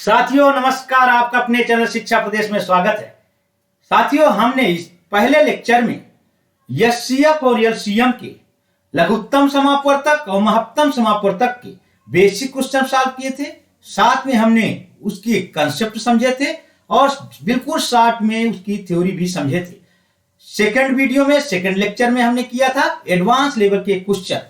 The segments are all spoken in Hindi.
साथियों नमस्कार, आपका अपने चैनल शिक्षा प्रदेश में स्वागत है। साथियों, हमने इस पहले लेक्चर में एचसीएफ और एलसीएम के लघुत्तम समापवर्तक और महत्तम समापवर्तक के बेसिक क्वेश्चन सॉल्व किए थे। साथ में हमने उसके कंसेप्ट समझे थे और बिल्कुल शॉर्ट में उसकी थ्योरी भी समझे थे। सेकंड वीडियो में, सेकंड लेक्चर में हमने किया था एडवांस लेवल के क्वेश्चन।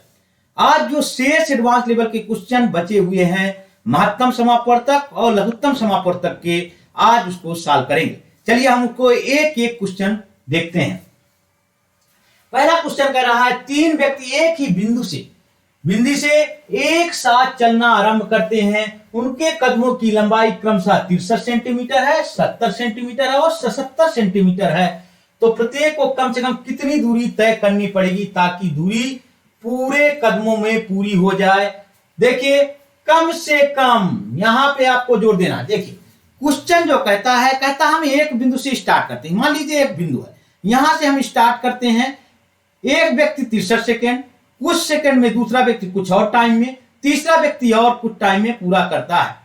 आज जो शेष एडवांस लेवल के क्वेश्चन बचे हुए हैं महत्तम समापवर्तक और लघुत्तम समापवर्तक के, आज उसको सॉल्व करेंगे। चलिए हम उसको एक एक क्वेश्चन देखते हैं। पहला क्वेश्चन कह रहा है, तीन व्यक्ति एक ही बिंदु से एक साथ चलना आरंभ करते हैं। उनके कदमों की लंबाई क्रमशः 63 सेंटीमीटर है, 70 सेंटीमीटर है और 77 सेंटीमीटर है। तो प्रत्येक को कम से कम कितनी दूरी तय करनी पड़ेगी ताकि दूरी पूरे कदमों में पूरी हो जाए। देखिए, कम से कम यहां पे आपको जोड़ देना। देखिए, क्वेश्चन जो कहता हम एक बिंदु से स्टार्ट करते हैं। मान लीजिए एक बिंदु है, यहां से हम स्टार्ट करते हैं। एक व्यक्ति 63 सेकेंड, कुछ सेकंड में, दूसरा व्यक्ति कुछ और टाइम में, तीसरा व्यक्ति और कुछ टाइम में पूरा करता है।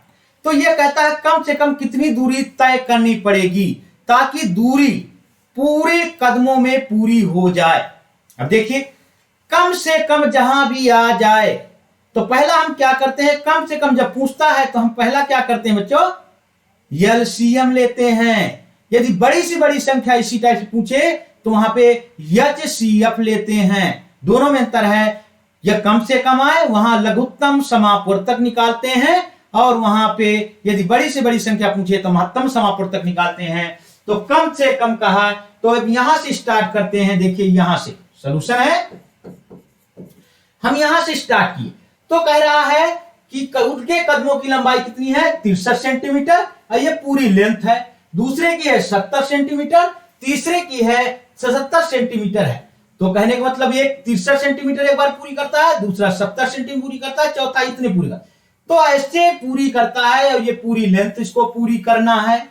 तो यह कहता है कम से कम कितनी दूरी तय करनी पड़ेगी ताकि दूरी पूरे कदमों में पूरी हो जाए। अब देखिए, कम से कम जहां भी आ जाए तो पहला हम क्या करते हैं, कम से कम जब पूछता है तो हम पहला क्या करते हैं बच्चों, एलसीएम लेते हैं। यदि बड़ी से बड़ी संख्या इसी टाइप से पूछे तो वहां पे एचसीएफ लेते हैं। दोनों में अंतर है, यह कम से कम आए वहां लघुत्तम समापवर्तक निकालते हैं और वहां पे यदि बड़ी से बड़ी संख्या पूछे तो महत्तम समापवर्तक निकालते हैं। तो कम से कम कहा तो अब यहां से स्टार्ट करते हैं। देखिए, यहां से सॉल्यूशन है, हम यहां से स्टार्ट किए तो कह रहा है कि उनके कदमों की लंबाई कितनी है, 63 सेंटीमीटर और ये पूरी लेंथ है। दूसरे की है 70 सेंटीमीटर, तीसरे की है 77 सेंटीमीटर है। तो कहने का मतलब ये 63 सेंटीमीटर एक बार पूरी करता है, दूसरा 70 सेंटीमीटर पूरी करता है, चौथा इतने पूरी करता है। तो ऐसे पूरी करता है और ये पूरी लेंथ इसको पूरी करना है।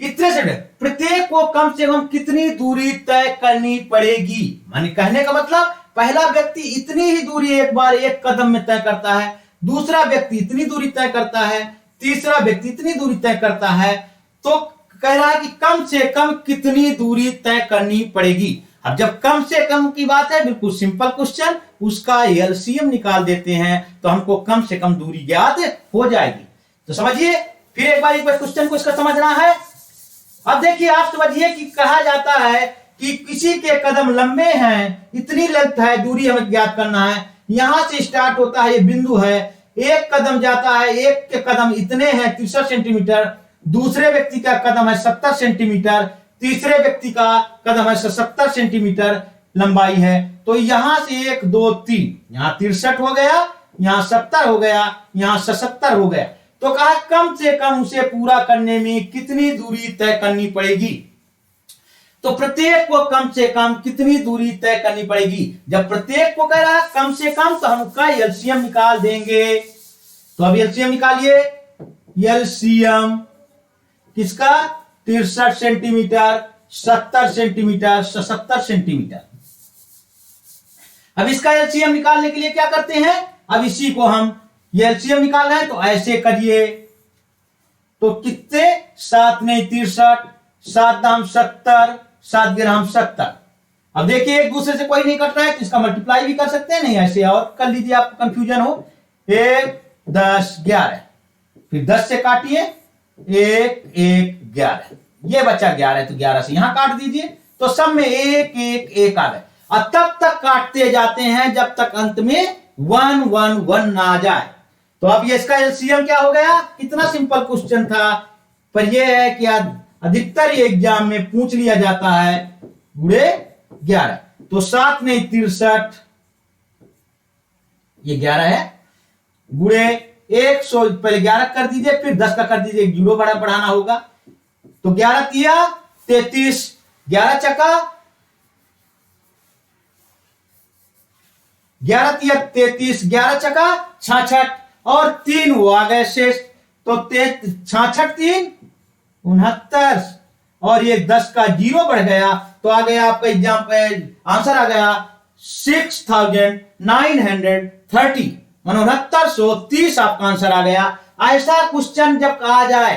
इतने से प्रत्येक को कम से कम कितनी दूरी तय करनी पड़ेगी, माने कहने का मतलब पहला व्यक्ति इतनी ही दूरी एक बार एक कदम में तय करता है, दूसरा व्यक्ति इतनी दूरी तय करता है, तीसरा व्यक्ति इतनी दूरी तय करता है। तो कह रहा है कि कम से कम कितनी दूरी तय करनी पड़ेगी। अब जब कम से कम की बात है, बिल्कुल सिंपल क्वेश्चन, उसका एलसीएम निकाल देते हैं तो हमको कम से कम दूरी ज्ञात हो जाएगी। तो समझिए, फिर एक बार क्वेश्चन को इसका समझना है। अब देखिए, आप समझिए कि कहा जाता है कि किसी के कदम लंबे हैं, इतनी लेंथ है, दूरी हमें ज्ञात करना है। यहां से स्टार्ट होता है, ये बिंदु है, एक कदम जाता है, एक के कदम इतने हैं 63 सेंटीमीटर, दूसरे व्यक्ति का कदम है 70 सेंटीमीटर, तीसरे व्यक्ति का कदम है 77 सेंटीमीटर लंबाई है। तो यहां से 1 2 3, यहां 63 हो गया, यहां 70 हो गया, यहां 77 हो गया। तो कहा कम से कम उसे पूरा करने में कितनी दूरी तय करनी पड़ेगी। तो प्रत्येक को कम से कम कितनी दूरी तय करनी पड़ेगी। जब प्रत्येक को कह रहा है कम से कम तो हम उसका एलसीएम निकाल देंगे। तो अब एलसीएम निकालिए। एलसीएम किसका, 63 सेंटीमीटर, 70 सेंटीमीटर, 77 सेंटीमीटर। अब इसका एलसीएम निकालने के लिए क्या करते हैं, अब इसी को हम एलसीएम निकाल रहे हैं तो ऐसे करिए। तो कितने, 7 नहीं 63, 7 दाम 70, 7 ग्राम 70। अब देखिए, एक दूसरे से कोई नहीं कट रहा है तो इसका मल्टीप्लाई भी कर सकते हैं, नहीं ऐसे और कर लीजिए, आपको कंफ्यूजन हो। 1 10 11, फिर 10 से काटिए, 1 1 11, ये बचा 11, तो 11 से यहां काट दीजिए। तो सब में 1 1 1 आ गए और तब तक काटते जाते हैं जब तक अंत में 1 1 1 ना आ जाए। तो अब ये इसका एलसीएम क्या हो गया। कितना सिंपल क्वेश्चन था, पर यह है कि अधिकतर एग्जाम में पूछ लिया जाता है गुणे 11। तो 7 नहीं 63, ये 11 है, गुणे 100, पहले 11 कर दीजिए, फिर 10 का कर दीजिए, 0 बढ़ाना होगा। तो 11 तिया 33, 11 चका 11 तिया 33, 11 चका 66 और 3 वो आ गए शेष। तो 66 3 69 और ये 10 का 0 बढ़ गया तो आ गया आपका एग्जाम पे आंसर आ गया 6930। 6930 आपका आंसर आ गया। ऐसा क्वेश्चन जब आ जाए,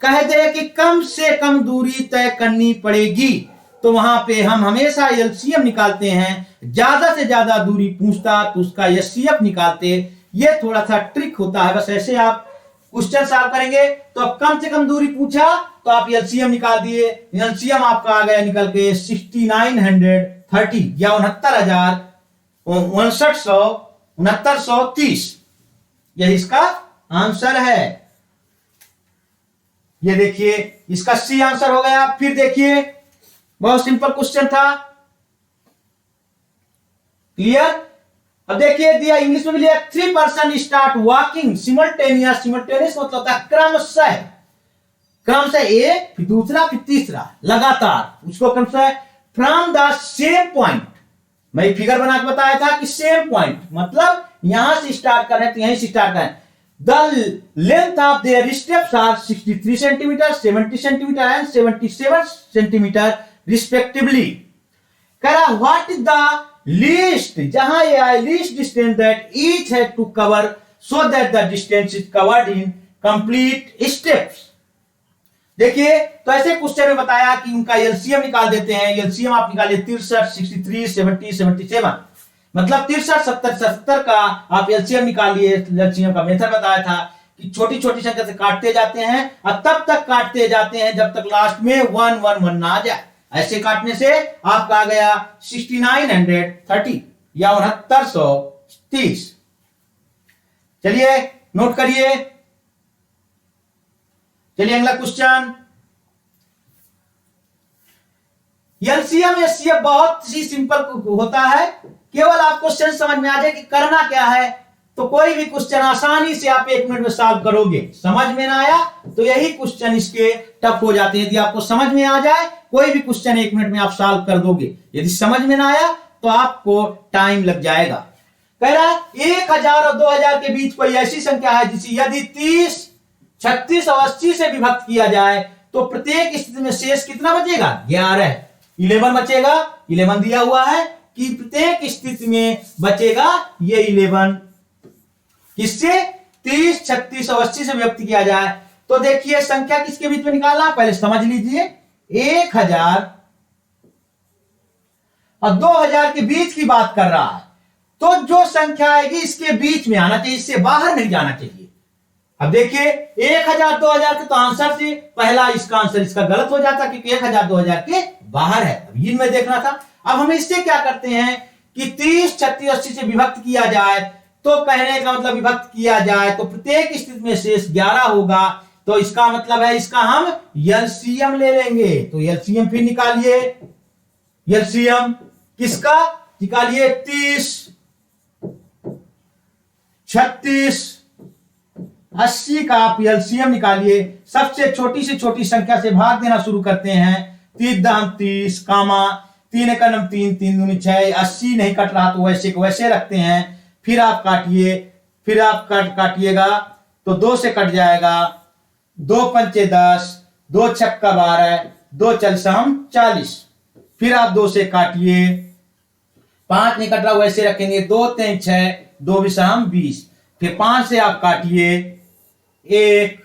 कह दे कि कम से कम दूरी तय करनी पड़ेगी, तो वहां पे हम हमेशा एलसीएम निकालते हैं। ज्यादा से ज्यादा दूरी पूछता तो उसका एचसीएफ निकालते। ये थोड़ा सा ट्रिक होता है, बस ऐसे आप क्वेश्चन सॉल्व करेंगे। तो अब कम से कम दूरी पूछा तो आप एलसीएम निकाल दिए। एलसीएम आपका आ गया निकल के 6930 या 6930 यह इसका आंसर है। ये देखिए इसका सी आंसर हो गया। फिर देखिए बहुत सिंपल क्वेश्चन था, क्लियर। अब देखिए दिया इंग्लिश में भी लिया, 3 person start walking simultaneous. Simultaneous मतलब होता है क्रमशः, क्रमशः एक फिर दूसरा फिर तीसरा लगातार, उसको क्रमशः फ्रॉम द सेम पॉइंट। मैं फिगर बना के बताया था कि सेम पॉइंट मतलब यहां से स्टार्ट कर रहे हैं तो यहीं से स्टार्ट करें। The length of their steps are 63 centimetre, 70 centimetre and 77 centimetre respectively. कह रहा व्हाट इज द लीस्ट, जहां ये आए least distance that each had to cover so that the distance is covered in complete steps. देखिए तो ऐसे क्वेश्चन में बताया कि उनका एलसीएम निकाल देते हैं। एलसीएम आप निकालिए 63, 63, 70, 77, मतलब 63, 70, 70 का आप एलसीएम निकालिए। एलसीएम का मेथड बताया था कि छोटी छोटी संख्या से काटते जाते हैं और तब तक काटते जाते हैं जब तक लास्ट में 1 1 1 ना आ जाए। ऐसे काटने से आपका आ गया 6930 या 6930। चलिए नोट करिए। चलिए अगला क्वेश्चन। एलसीएम एचसीएफ बहुत ही सिंपल होता है, केवल आप क्वेश्चन समझ में आ जाए कि करना क्या है तो कोई भी क्वेश्चन आसानी से आप 1 मिनट में सॉल्व करोगे। समझ में ना आया तो यही क्वेश्चन इसके टफ हो जाते हैं। यदि आपको समझ में आ जाए कोई भी क्वेश्चन 1 मिनट में आप सॉल्व कर दोगे। यदि समझ में ना आया तो आपको टाइम लग जाएगा। कह रहा है 1000 और 2000 के बीच कोई ऐसी संख्या है जिसे यदि 30, 36 और 80 से विभक्त किया जाए तो प्रत्येक स्थिति में शेष कितना बचेगा? 11 11 बचेगा। 11 दिया हुआ है कि प्रत्येक स्थिति में बचेगा ये 11 किससे? 30, 36 और 80 से विभक्त किया जाए तो देखिए संख्या किसके बीच में निकालना पहले समझ लीजिए। 1000 और 2000 के बीच की बात कर रहा है तो जो संख्या आएगी इसके बीच में आना चाहिए, इससे बाहर नहीं जाना चाहिए। अब देखिए 1000 2000 के तो आंसर से पहला इसका आंसर इसका गलत हो जाता क्योंकि 1000 2000 के बाहर है। अब ये मैं देखना था। अब हम इससे क्या करते हैं कि 30, 36, 80 से विभक्त किया जाए तो कहने का मतलब विभक्त किया जाए तो प्रत्येक स्थिति में शेष 11 होगा। तो इसका मतलब है इसका हम एलसीएम ले लेंगे। तो एलसीएम फिर निकालिए। एलसीएम किसका निकालिए? 30, 36, 80 का आप एलसीएम निकालिए। सबसे छोटी से छोटी संख्या से भाग देना शुरू करते हैं। 30 दाम 30 कामा 3 एक 3 3 दूनी 6। 80 नहीं कट रहा तो वैसे को वैसे रखते हैं। फिर आप काटिए, फिर आप काटिएगा तो 2 से कट जाएगा। 2 पंचे 10, 2 छक्का 12, 2 चलसम 40। फिर आप 2 से काटिए। 5 नहीं कट रहा वैसे रखेंगे। 2 3 6, 2 विषम 20। फिर 5 से आप काटिए। 1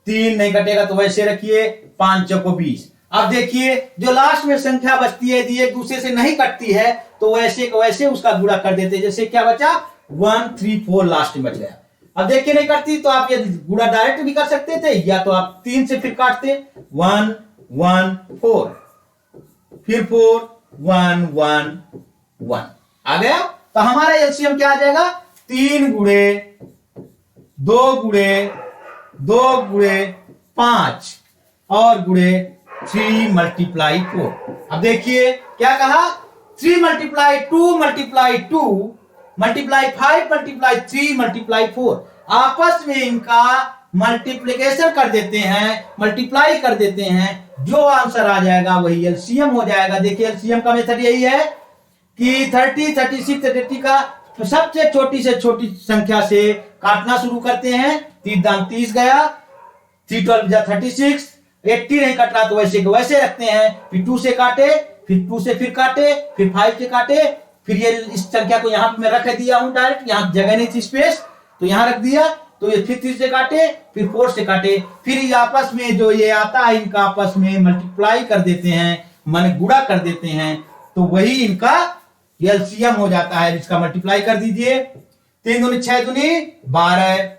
3 नहीं कटेगा तो वैसे रखिए। 5 चौको 20। अब देखिए जो लास्ट में संख्या बचती है यदि एक दूसरे से नहीं कटती है तो वैसे को वैसे उसका गुणा कर देते। जैसे क्या बचा? 1 3 4 लास्ट में बच गया। अब देखिए नहीं कटती तो आप ये गुणा डायरेक्ट भी कर सकते थे या तो आप 3 से फिर काटते। 1 1 4 फिर 4 1 1 1 आ गया। तो हमारा एलसीएम क्या आ जाएगा? 3 गुणे 2 गुणे 2 गुणे 5 और गुणे 3 मल्टीप्लाई 4। अब देखिए क्या कहा? 3 multiply 2 multiply 2 multiply 5 multiply 3 multiply 4। आपस में इनका मल्टीप्लिकेशन कर देते हैं, मल्टीप्लाई कर देते हैं। जो आंसर आ जाएगा वही एलसीएम हो जाएगा। देखिए एलसीएम का मेथड यही है कि 30, 36, 30 का सबसे छोटी से छोटी संख्या से काटना शुरू करते हैं। 3 दाम 30 गया। 3 12 जा 36। 80 नहीं कट रहा तो वैसे को वैसे रखते हैं। फिर 2 से काटे, फिर 2 से फिर काटे, फिर 5 से काटे। फिर ये इस संख्या को यहां पे मैं रख दिया हूं डायरेक्ट, यहां जगह नहीं थी स्पेस। तो यहां रख दिया, तो ये फिर 3 से काटे, फिर 4 से काटे, फिर ये आपस में जो ये आता है इनका आपस में मल्टीप्लाई कर देते हैं, माने गुणा कर देते हैं, तो वही इनका एलसीएम हो जाता है। इसका मल्टीप्लाई कर दीजिए, 3 दूनी 6 दूनी 12,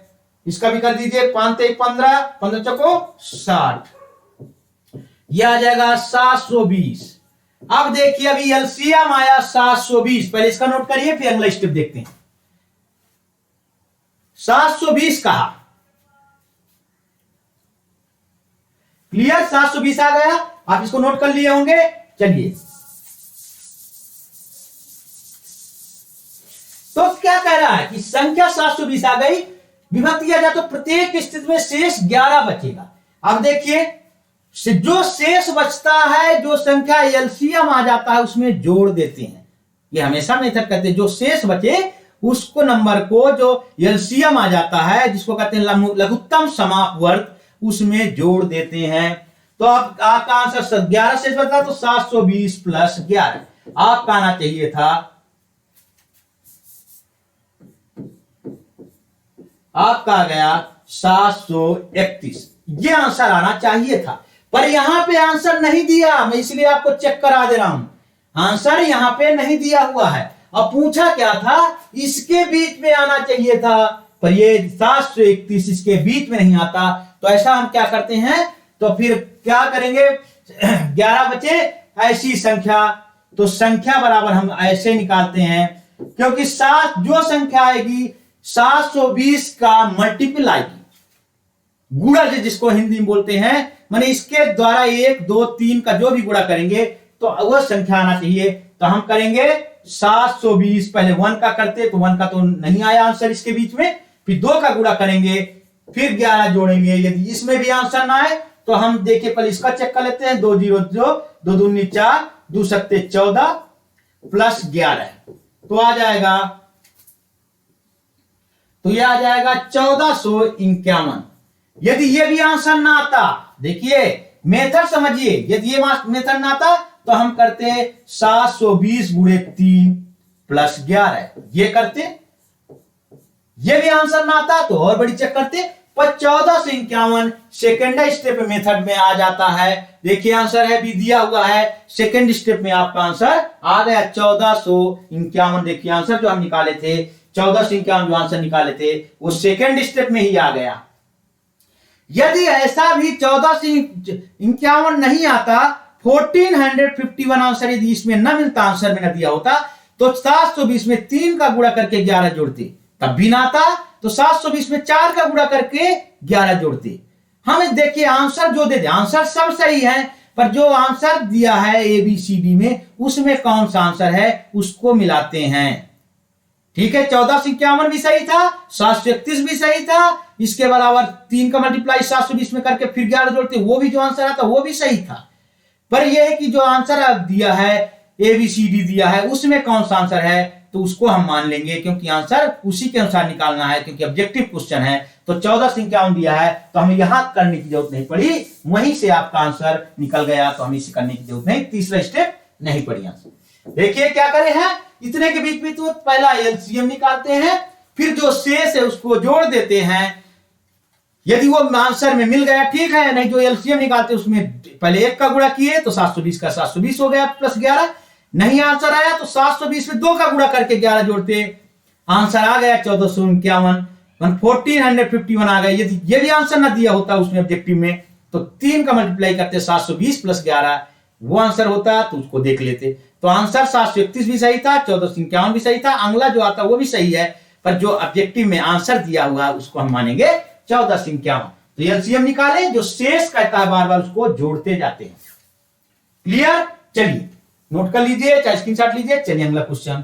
इसका भी कर दीजिए, 5 3 15, 15 चौको 60, यह आ जाएगा 720। अब देखिए अभी एलसीएम आया 720, पहले इसका नोट करिए फिर अगला स्टेप देखते हैं। 720 कहा, क्लियर, 720 आ गया, आप इसको नोट कर लिए होंगे। चलिए, तो क्या कह रहा है कि संख्या 720 आ गई, विभक्त किया जाए तो प्रत्येक स्थिति में शेष 11 बचेगा। अब देखिए, जो शेष बचता है, जो संख्या एलसीएम आ जाता है उसमें जोड़ देते हैं। ये हमेशा मेथड कहते हैं, जो शेष बचे उसको नंबर को जो एलसीएम आ जाता है, जिसको कहते हैं लघुत्तम समापवर्ग, उसमें जोड़ देते हैं। तो अब आपका आंसर 11 शेष बचता, तो 720 प्लस 11 आपका आना चाहिए था, आपका आ गया 731। ये आंसर आना चाहिए था, पर यहां पे आंसर नहीं दिया, मैं इसलिए आपको चेक करा दे रहा हूं। आंसर यहां पे नहीं दिया हुआ है। अब पूछा क्या था, इसके बीच में आना चाहिए था, पर ये 731 इसके बीच में नहीं आता। तो ऐसा हम क्या करते हैं, तो फिर क्या करेंगे, 11 बचे ऐसी संख्या, तो संख्या बराबर हम ऐसे निकालते हैं, क्योंकि 7 जो संख्या आएगी 720 का मल्टीपल आएगी, गुणा जिसको हिंदी में बोलते हैं, माने इसके द्वारा 1 2 3 का जो भी गुणा करेंगे तो वह संख्या आना चाहिए। तो हम करेंगे 720, पहले 1 का करते, तो 1 का तो नहीं आया आंसर इसके बीच में, फिर 2 का गुणा करेंगे, फिर 11 जोड़ेंगे। यदि इसमें भी आंसर ना आए तो हम देखिए पहले इसका चेक कर लेते हैं, 2 0 2 2 दूनी 4 2 सत्ते 14 प्लस 11, तो आ जाएगा, तो यह आ जाएगा 1451। यदि ये भी आंसर ना आता, देखिए मेथड समझिए, यदि ये मेथड ना आता तो हम करते 720 गुणे 3 प्लस 11, ये करते, ये भी आंसर ना आता तो और बड़ी चेक करते, पर 1451 सेकेंड स्टेप मेथड में आ जाता है। देखिए आंसर है भी दिया हुआ है, सेकेंड स्टेप में आपका आंसर आ गया 1451। देखिए आंसर जो हम निकाले थे 1451, जो आंसर निकाले थे वो सेकेंड स्टेप में ही आ गया। यदि ऐसा भी 1451 नहीं आता, 1451 आंसर यदि इसमें न मिलता, आंसर में न दिया होता, तो 720 में 3 का गुणा करके 11 जोड़ते, तब भी ना आता, तो 720 में 4 का गुणा करके 11 जोड़ते। हमें देखिए आंसर जो दे दे, आंसर सब सही है, पर जो आंसर दिया है ABCD में, उसमें कौन सा आंसर है उसको मिलाते हैं। ठीक है, 1451 भी सही था, 731 भी सही था, इसके बराबर 3 का मल्टीप्लाई 720 में करके फिर 11 जोड़ते, वो भी जो आंसर आता वो भी सही था। पर यह है कि जो आंसर अब दिया है ABCD दिया है, उसमें कौन सा आंसर है, तो उसको हम मान लेंगे, क्योंकि आंसर उसी के अनुसार निकालना है, क्योंकि ऑब्जेक्टिव क्वेश्चन है। तो 1451 दिया है, तो हमें यहां करने की जरूरत नहीं पड़ी, वहीं से आपका आंसर निकल गया, तो हमें इसे करने की जरूरत नहीं, तीसरा स्टेप नहीं पड़ी आंसर। देखिए क्या करे हैं, इतने के बीच में तो पहला एलसीएम निकालते हैं, फिर जो शेष है उसको जोड़ देते हैं। यदि वो आंसर में मिल गया ठीक है, नहीं जो एलसीएम निकालते उसमें पहले 1 का गुणा किए तो 720 का 720 हो गया प्लस 11, नहीं आंसर आया तो 720 में 2 का गुणा करके 11 जोड़ते, आंसर आ गया 1451, 1451 आ गया। यदि ये भी आंसर ना दिया होता उसमें ऑब्जेक्टिव में, तो 3 का मल्टीप्लाई करते 720 प्लस 11, वो आंसर होता तो उसको देख लेते। तो आंसर 731 भी सही था, 1451 भी सही था, अगला जो आता वो भी सही है, पर जो ऑब्जेक्टिव में आंसर दिया हुआ उसको हम मानेंगे 1451। तो एलसीएम निकाले, जो शेष कहता है बार बार उसको जोड़ते जाते हैं। क्लियर, चलिए नोट कर लीजिए, चाहे स्क्रीनशॉट लीजिए। चलिए अगला क्वेश्चन,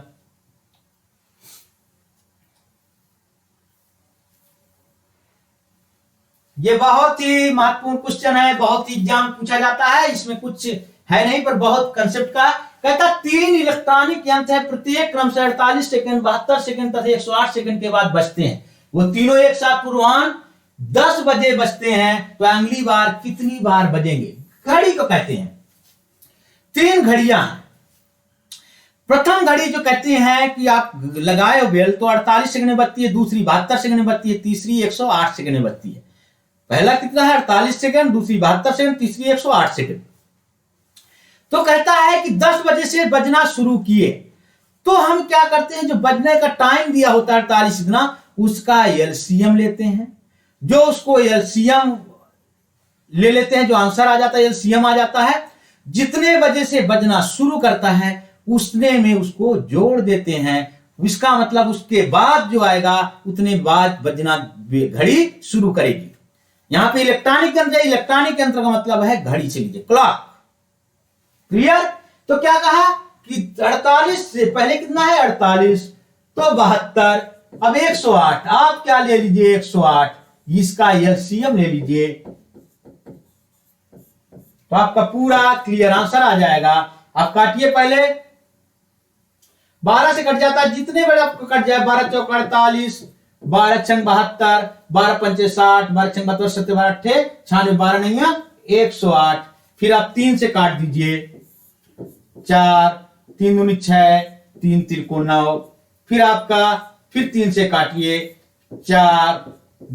ये बहुत ही महत्वपूर्ण क्वेश्चन है, बहुत ही एग्जाम पूछा जाता है, इसमें कुछ है नहीं पर बहुत कंसेप्ट का। कहता 3 इलेक्ट्रॉनिक यंत्र है, प्रत्येक क्रम से 48 सेकंड 72 सेकंड तथा 108 सेकंड के बाद बजते हैं। वो तीनों एक साथ पूर्वाह्न 10 बजे बजते हैं, तो अगली बार कितनी बार बजेंगे। घड़ी को कहते हैं, 3 घड़ियां, प्रथम घड़ी जो कहते हैं कि आप लगाए हो बेल तो 48 सेकंड में बजती है, दूसरी 72 सेकंड में बजती है, तीसरी 108 सेकंड में बजती है। पहला कितना है 48 सेकंड, दूसरी 72 सेकंड, तीसरी 108 सेकंड। तो कहता है कि 10 बजे से बजना शुरू किए, तो हम क्या करते हैं, जो बजने का टाइम दिया होता है 48 इतना, उसका एलसीएम लेते हैं। जो उसको एलसीएम ले लेते हैं, जो आंसर आ जाता है एलसीएम आ जाता है, जितने बजे से बजना शुरू करता है उतने में उसको जोड़ देते हैं। इसका मतलब उसके बाद जो आएगा उतने बाद बजना घड़ी शुरू करेगी। यहां पे इलेक्ट्रॉनिक यंत्र, इलेक्ट्रॉनिक यंत्र का मतलब है घड़ी से लीजिए, क्लॉक। क्लियर? तो क्या कहा कि 48 से पहले कितना है 48, तो 72, अब 108, आप क्या ले लीजिए 108, इसका एलसीएम ले लीजिए, तो आपका पूरा क्लियर आंसर आ जाएगा। आप काटिए, पहले 12 से कट जाता है, जितने बड़े आपको कट जाए, 12 चौक 48, 12 छंग 72, 12 पंचे 60, 12 छंग 72, 7 12 अट्ठे 96, 12 नहीं है 108। फिर आप 3 से काट दीजिए, 4, 3 दूनी 6, 3 तिरको 9, फिर आपका फिर 3 से काटिए, 4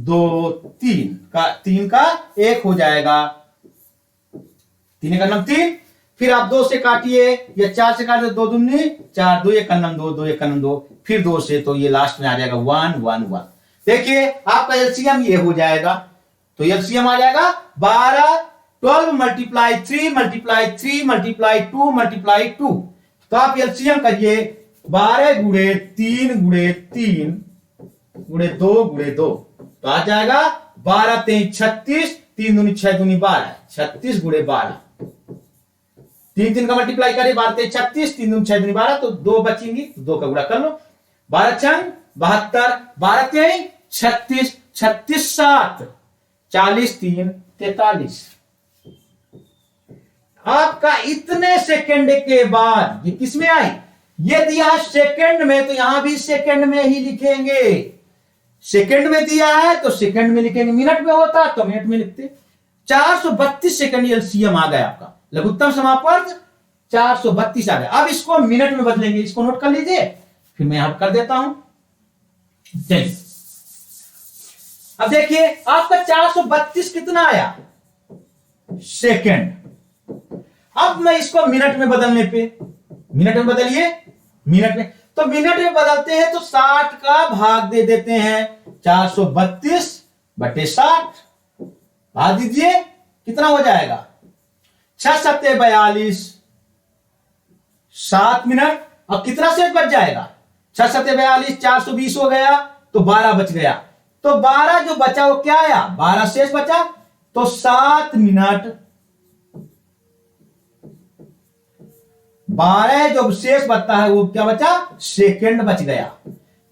2 3 का 3 का 1 हो जाएगा, 3 एक अन्नम 3, फिर आप 2 से काटिए या 4 से काटिए, 2 दूनी 4, 2 एक अन्नम 2, 2 एक अन्नम 2, फिर 2 से, तो ये लास्ट में आ जाएगा 1 1 1। देखिए आपका एलसीएम ये हो जाएगा, तो एलसीएम आ जाएगा 12, 12 मल्टीप्लाई 3 मल्टीप्लाई 3 मल्टीप्लाई 2 मल्टीप्लाई 2। तो आप एलसीएम करिए, 12 गुणे 3 गुणे 3 गुणे 2 गुणे 2, तो आ जाएगा 12 3 36, 3 दूनी 6 दूनी 12, 36 गुणे 12, 3 3 का मल्टीप्लाई करें, 12 3 36, 3 दूनी 6 दूनी 12, तो 2 बचेंगी, तो 2 का गुणा कर लो, 12 छंग 72, 12 3 36, 36 7, 40 3 43। आपका इतने सेकंड के बाद ये किस में आई, ये दिया सेकंड में, तो यहां भी सेकंड में ही लिखेंगे। सेकंड में दिया है तो सेकंड में लिखेंगे, मिनट में होता तो मिनट में लिखते। 432 सेकंड एलसीएम आ गया आपका, लघुत्तम समापवर्त 432 आ गया। अब इसको मिनट में बदलेंगे, इसको नोट कर लीजिए, फिर मैं यहां कर देता हूं। चलिए अब देखिए आपका 432 कितना आया सेकंड। अब मैं इसको मिनट में बदलने पे, मिनट में बदलिए, मिनट में, तो मिनट में बदलते हैं तो 60 का भाग दे देते हैं, 432 बटे 60 भाग दीजिए, कितना हो जाएगा 6 7 42, 7 मिनट। अब कितना शेष बच जाएगा, 6 7 42, 420 हो गया, तो 12 बच गया, तो 12 जो बचा वो क्या आया, 12 शेष बचा, तो 7 मिनट 12 जो शेष बचता है वो क्या बचा, सेकंड बच गया।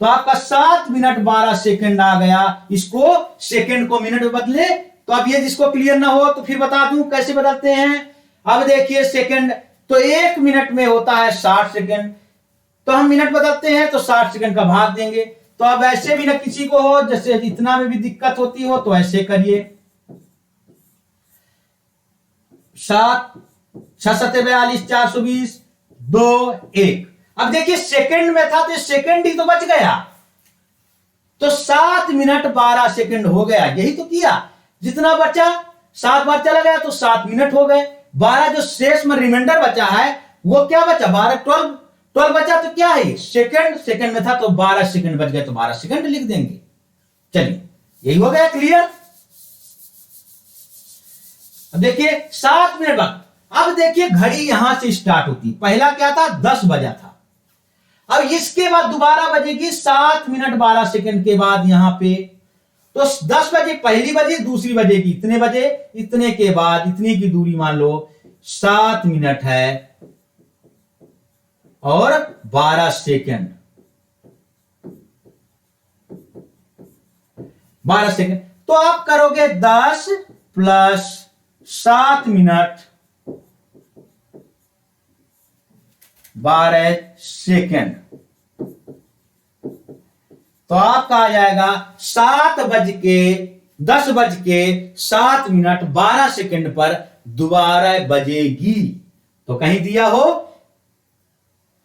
तो आपका 7 मिनट 12 सेकंड आ गया। इसको सेकंड को मिनट में बदले, तो अब ये जिसको क्लियर ना हो तो फिर बता दूं कैसे बदलते हैं। अब देखिए सेकंड तो 1 मिनट में होता है 60 सेकंड, तो हम मिनट बदलते हैं तो 60 सेकंड का भाग देंगे। तो अब ऐसे भी ना किसी को हो, जैसे इतना में भी दिक्कत होती हो तो ऐसे करिए, 7 6 7 42, 420, 2 1। अब देखिए सेकंड में था तो सेकंड ही तो बच गया, तो 7 मिनट 12 सेकंड हो गया। यही तो किया, जितना बचा 7 बार चला गया तो 7 मिनट हो गए। 12 जो शेष में रिमाइंडर बचा है वो क्या बचा, 12 12 बचा, तो क्या है सेकंड, सेकंड में था तो 12 सेकंड बच गए, तो 12 सेकंड लिख देंगे। चलिए यही हो गया क्लियर। अब देखिए 7 मिनट बाद, अब देखिए घड़ी यहां से स्टार्ट होती, पहला क्या था 10 बजा था, अब इसके बाद दोबारा बजेगी 7 मिनट 12 सेकंड के बाद यहां पे, तो 10 बजे पहली बजे, दूसरी बजेगी इतने बजे, इतने के बाद इतनी की दूरी मान लो 7 मिनट है और 12 सेकंड, 12 सेकंड। तो आप करोगे 10 प्लस 7 मिनट 12 सेकंड, तो आपका आ जाएगा 10 बज के 7 मिनट 12 सेकंड पर दोबारा बजेगी। तो कहीं दिया हो,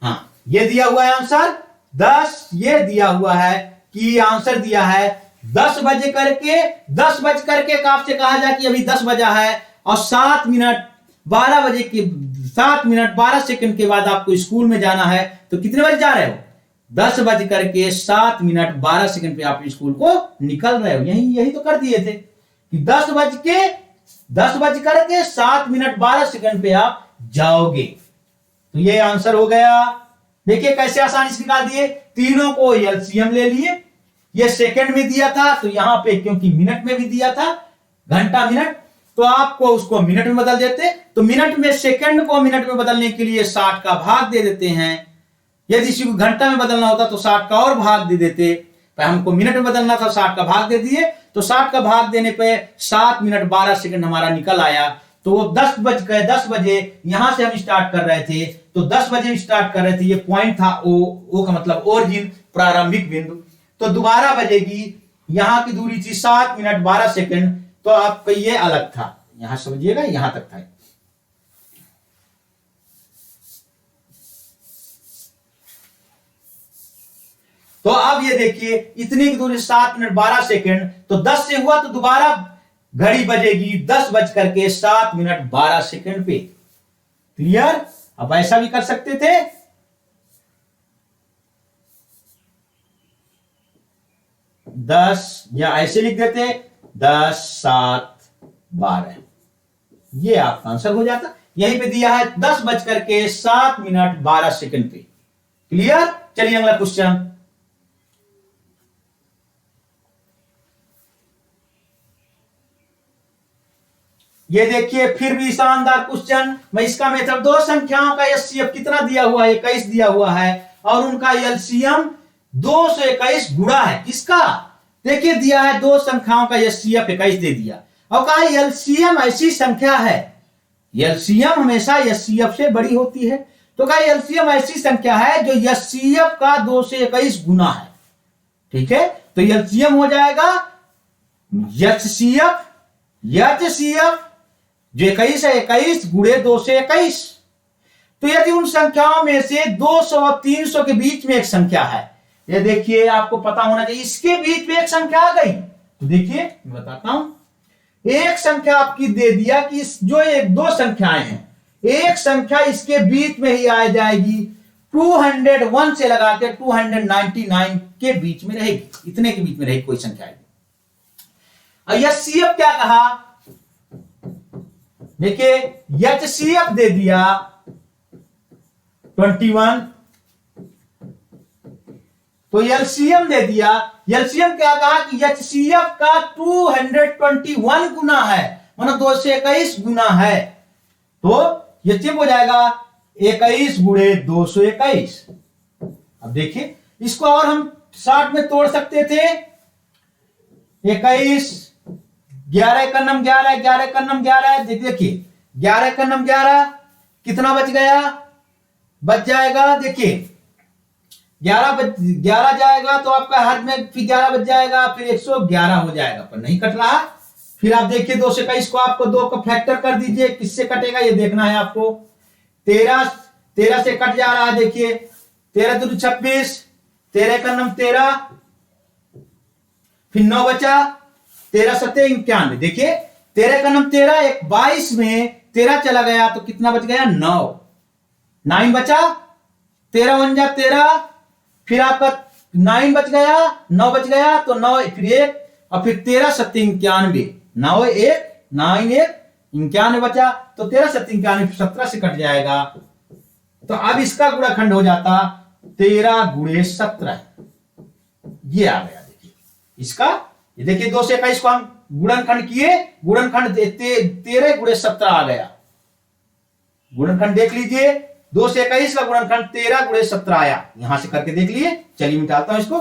हाँ ये दिया हुआ है आंसर 10, ये दिया हुआ है कि आंसर दिया है 10 बजे करके, 10 बज करके आपसे कहा जाए कि अभी 10 बजा है और 7 मिनट 12 बजे के 7 मिनट 12 सेकंड के बाद आपको स्कूल में जाना है, तो कितने बजे जा रहे हो? 10 बज करके 7 मिनट 12 सेकंड पे आप स्कूल को निकल रहे हो। यही तो कर दिए थे कि 10 बज करके 7 मिनट 12 सेकंड पे आप जाओगे। तो ये आंसर हो गया। देखिए कैसे आसानी से निकाल दिए, तीनों को एलसीएम ले लिए। ये सेकंड में दिया था तो यहां पे क्योंकि मिनट में भी दिया था, घंटा मिनट, तो आपको उसको मिनट में बदल देते। तो मिनट में सेकंड को मिनट में बदलने के लिए 60 का भाग दे देते हैं। यदि इसी को घंटा में बदलना होता तो 60 का और भाग दे देते, पर हमको मिनट में बदलना था, 60 का भाग दे दिए। तो 60 का भाग देने पे 7 मिनट 12 सेकंड हमारा निकल आया। तो वो 10 बज गए, 10 बजे यहां से हम स्टार्ट कर रहे थे, तो 10 बजे स्टार्ट कर रहे थे। ये पॉइंट था ओ का मतलब ओरिजिन, प्रारंभिक बिंदु। तो दोबारा बजेगी, यहां की दूरी थी 7 मिनट 12 सेकंड, तो आपका ये अलग था, यहां समझिएगा, यहां तक था। तो अब ये देखिए इतनी की दूरी 7 मिनट 12 सेकंड, तो 10 से हुआ तो दोबारा घड़ी बजेगी 10 बज करके 7 मिनट 12 सेकंड पे। क्लियर? अब ऐसा भी कर सकते थे, दस, या ऐसे लिख देते 10 7 12, ये आपका आंसर हो जाता। यहीं पे दिया है 10 बज करके 7 मिनट 12 सेकंड पे। क्लियर? चलिए अगला क्वेश्चन। ये देखिए फिर भी शानदार क्वेश्चन। मैं इसका मेथड, दो संख्याओं का एचसीएफ कितना दिया हुआ है? 21 दिया हुआ है और उनका एलसीएम 221 गुणा है। किसका? देखिए दिया है दो संख्याओं का एचसीएफ 21 दे दिया और कहा एलसीएम ऐसी संख्या है, एलसीएम हमेशा एचसीएफ से बड़ी होती है, तो कहा एलसीएम ऐसी संख्या है जो एचसीएफ का 221 गुना है। ठीक है, तो एलसीएम हो जाएगा एचसीएफ जो 21 है, 21 गुणे 221। तो यदि उन संख्याओं में से 200 और 300 के बीच में एक संख्या है, ये देखिए आपको पता होना चाहिए, इसके बीच में एक संख्या आ गई, तो देखिए मैं बताता हूं, एक संख्या आपकी दे दिया कि जो एक दो संख्याएं हैं, एक संख्या इसके बीच में ही आ जाएगी, 201 से लगा के 299 के बीच में रहेगी, इतने के बीच में रहेगी कोई संख्या। एचसीएफ क्या कहा? देखिए एचसीएफ दे दिया 21, तो एलसीएम दे दिया, एलसीएम क्या कहा कि एचसीएफ का 221 गुना है, मतलब 221 गुना है, तो एचसीएफ हो जाएगा 21 गुणे 221। अब देखिए इसको और हम 60 में तोड़ सकते थे, 21 11 का नम 11, 11 का नम 11, देखिए 11 का नम 11 कितना बच गया? बच जाएगा, देखिए 11 जाएगा तो आपका हाथ में फिर 11 बच जाएगा, फिर 111 हो जाएगा, पर नहीं कट रहा। फिर आप देखिए 221 को आपको 2 का फैक्टर कर दीजिए, किससे कटेगा ये देखना है आपको। 13 से कट जा रहा है, देखिए 13 दूनी 26, 13 का नम 13, फिर 9 बचा, 13 सत्ते 91, देखिए 13 का नम 13, एक 22 में 13 चला गया तो कितना बच गया? 9 बचा, 13 1 जा 13, फिर आपका 9 बच गया, 9 बच गया तो 9 फिर 1 और फिर 13 सत्ते 91, 9 1 9 1 91 बचा, तो 13 सत्ते 91 17 से कट जाएगा, तो अब इसका गुणाखंड हो जाता 13 गुणे 17, ये आ गया। देखिए इसका, ये देखिए 2 से 21 को हम गुणनखंड किए, गुणनखंड 13 गुणे 17 आ गया। गुणनखंड देख लीजिए, 2 से 21 का गुणनखंड 13 गुणे 17 आया, यहां से करके देख लिए। चलिए मिटाता हूं इसको।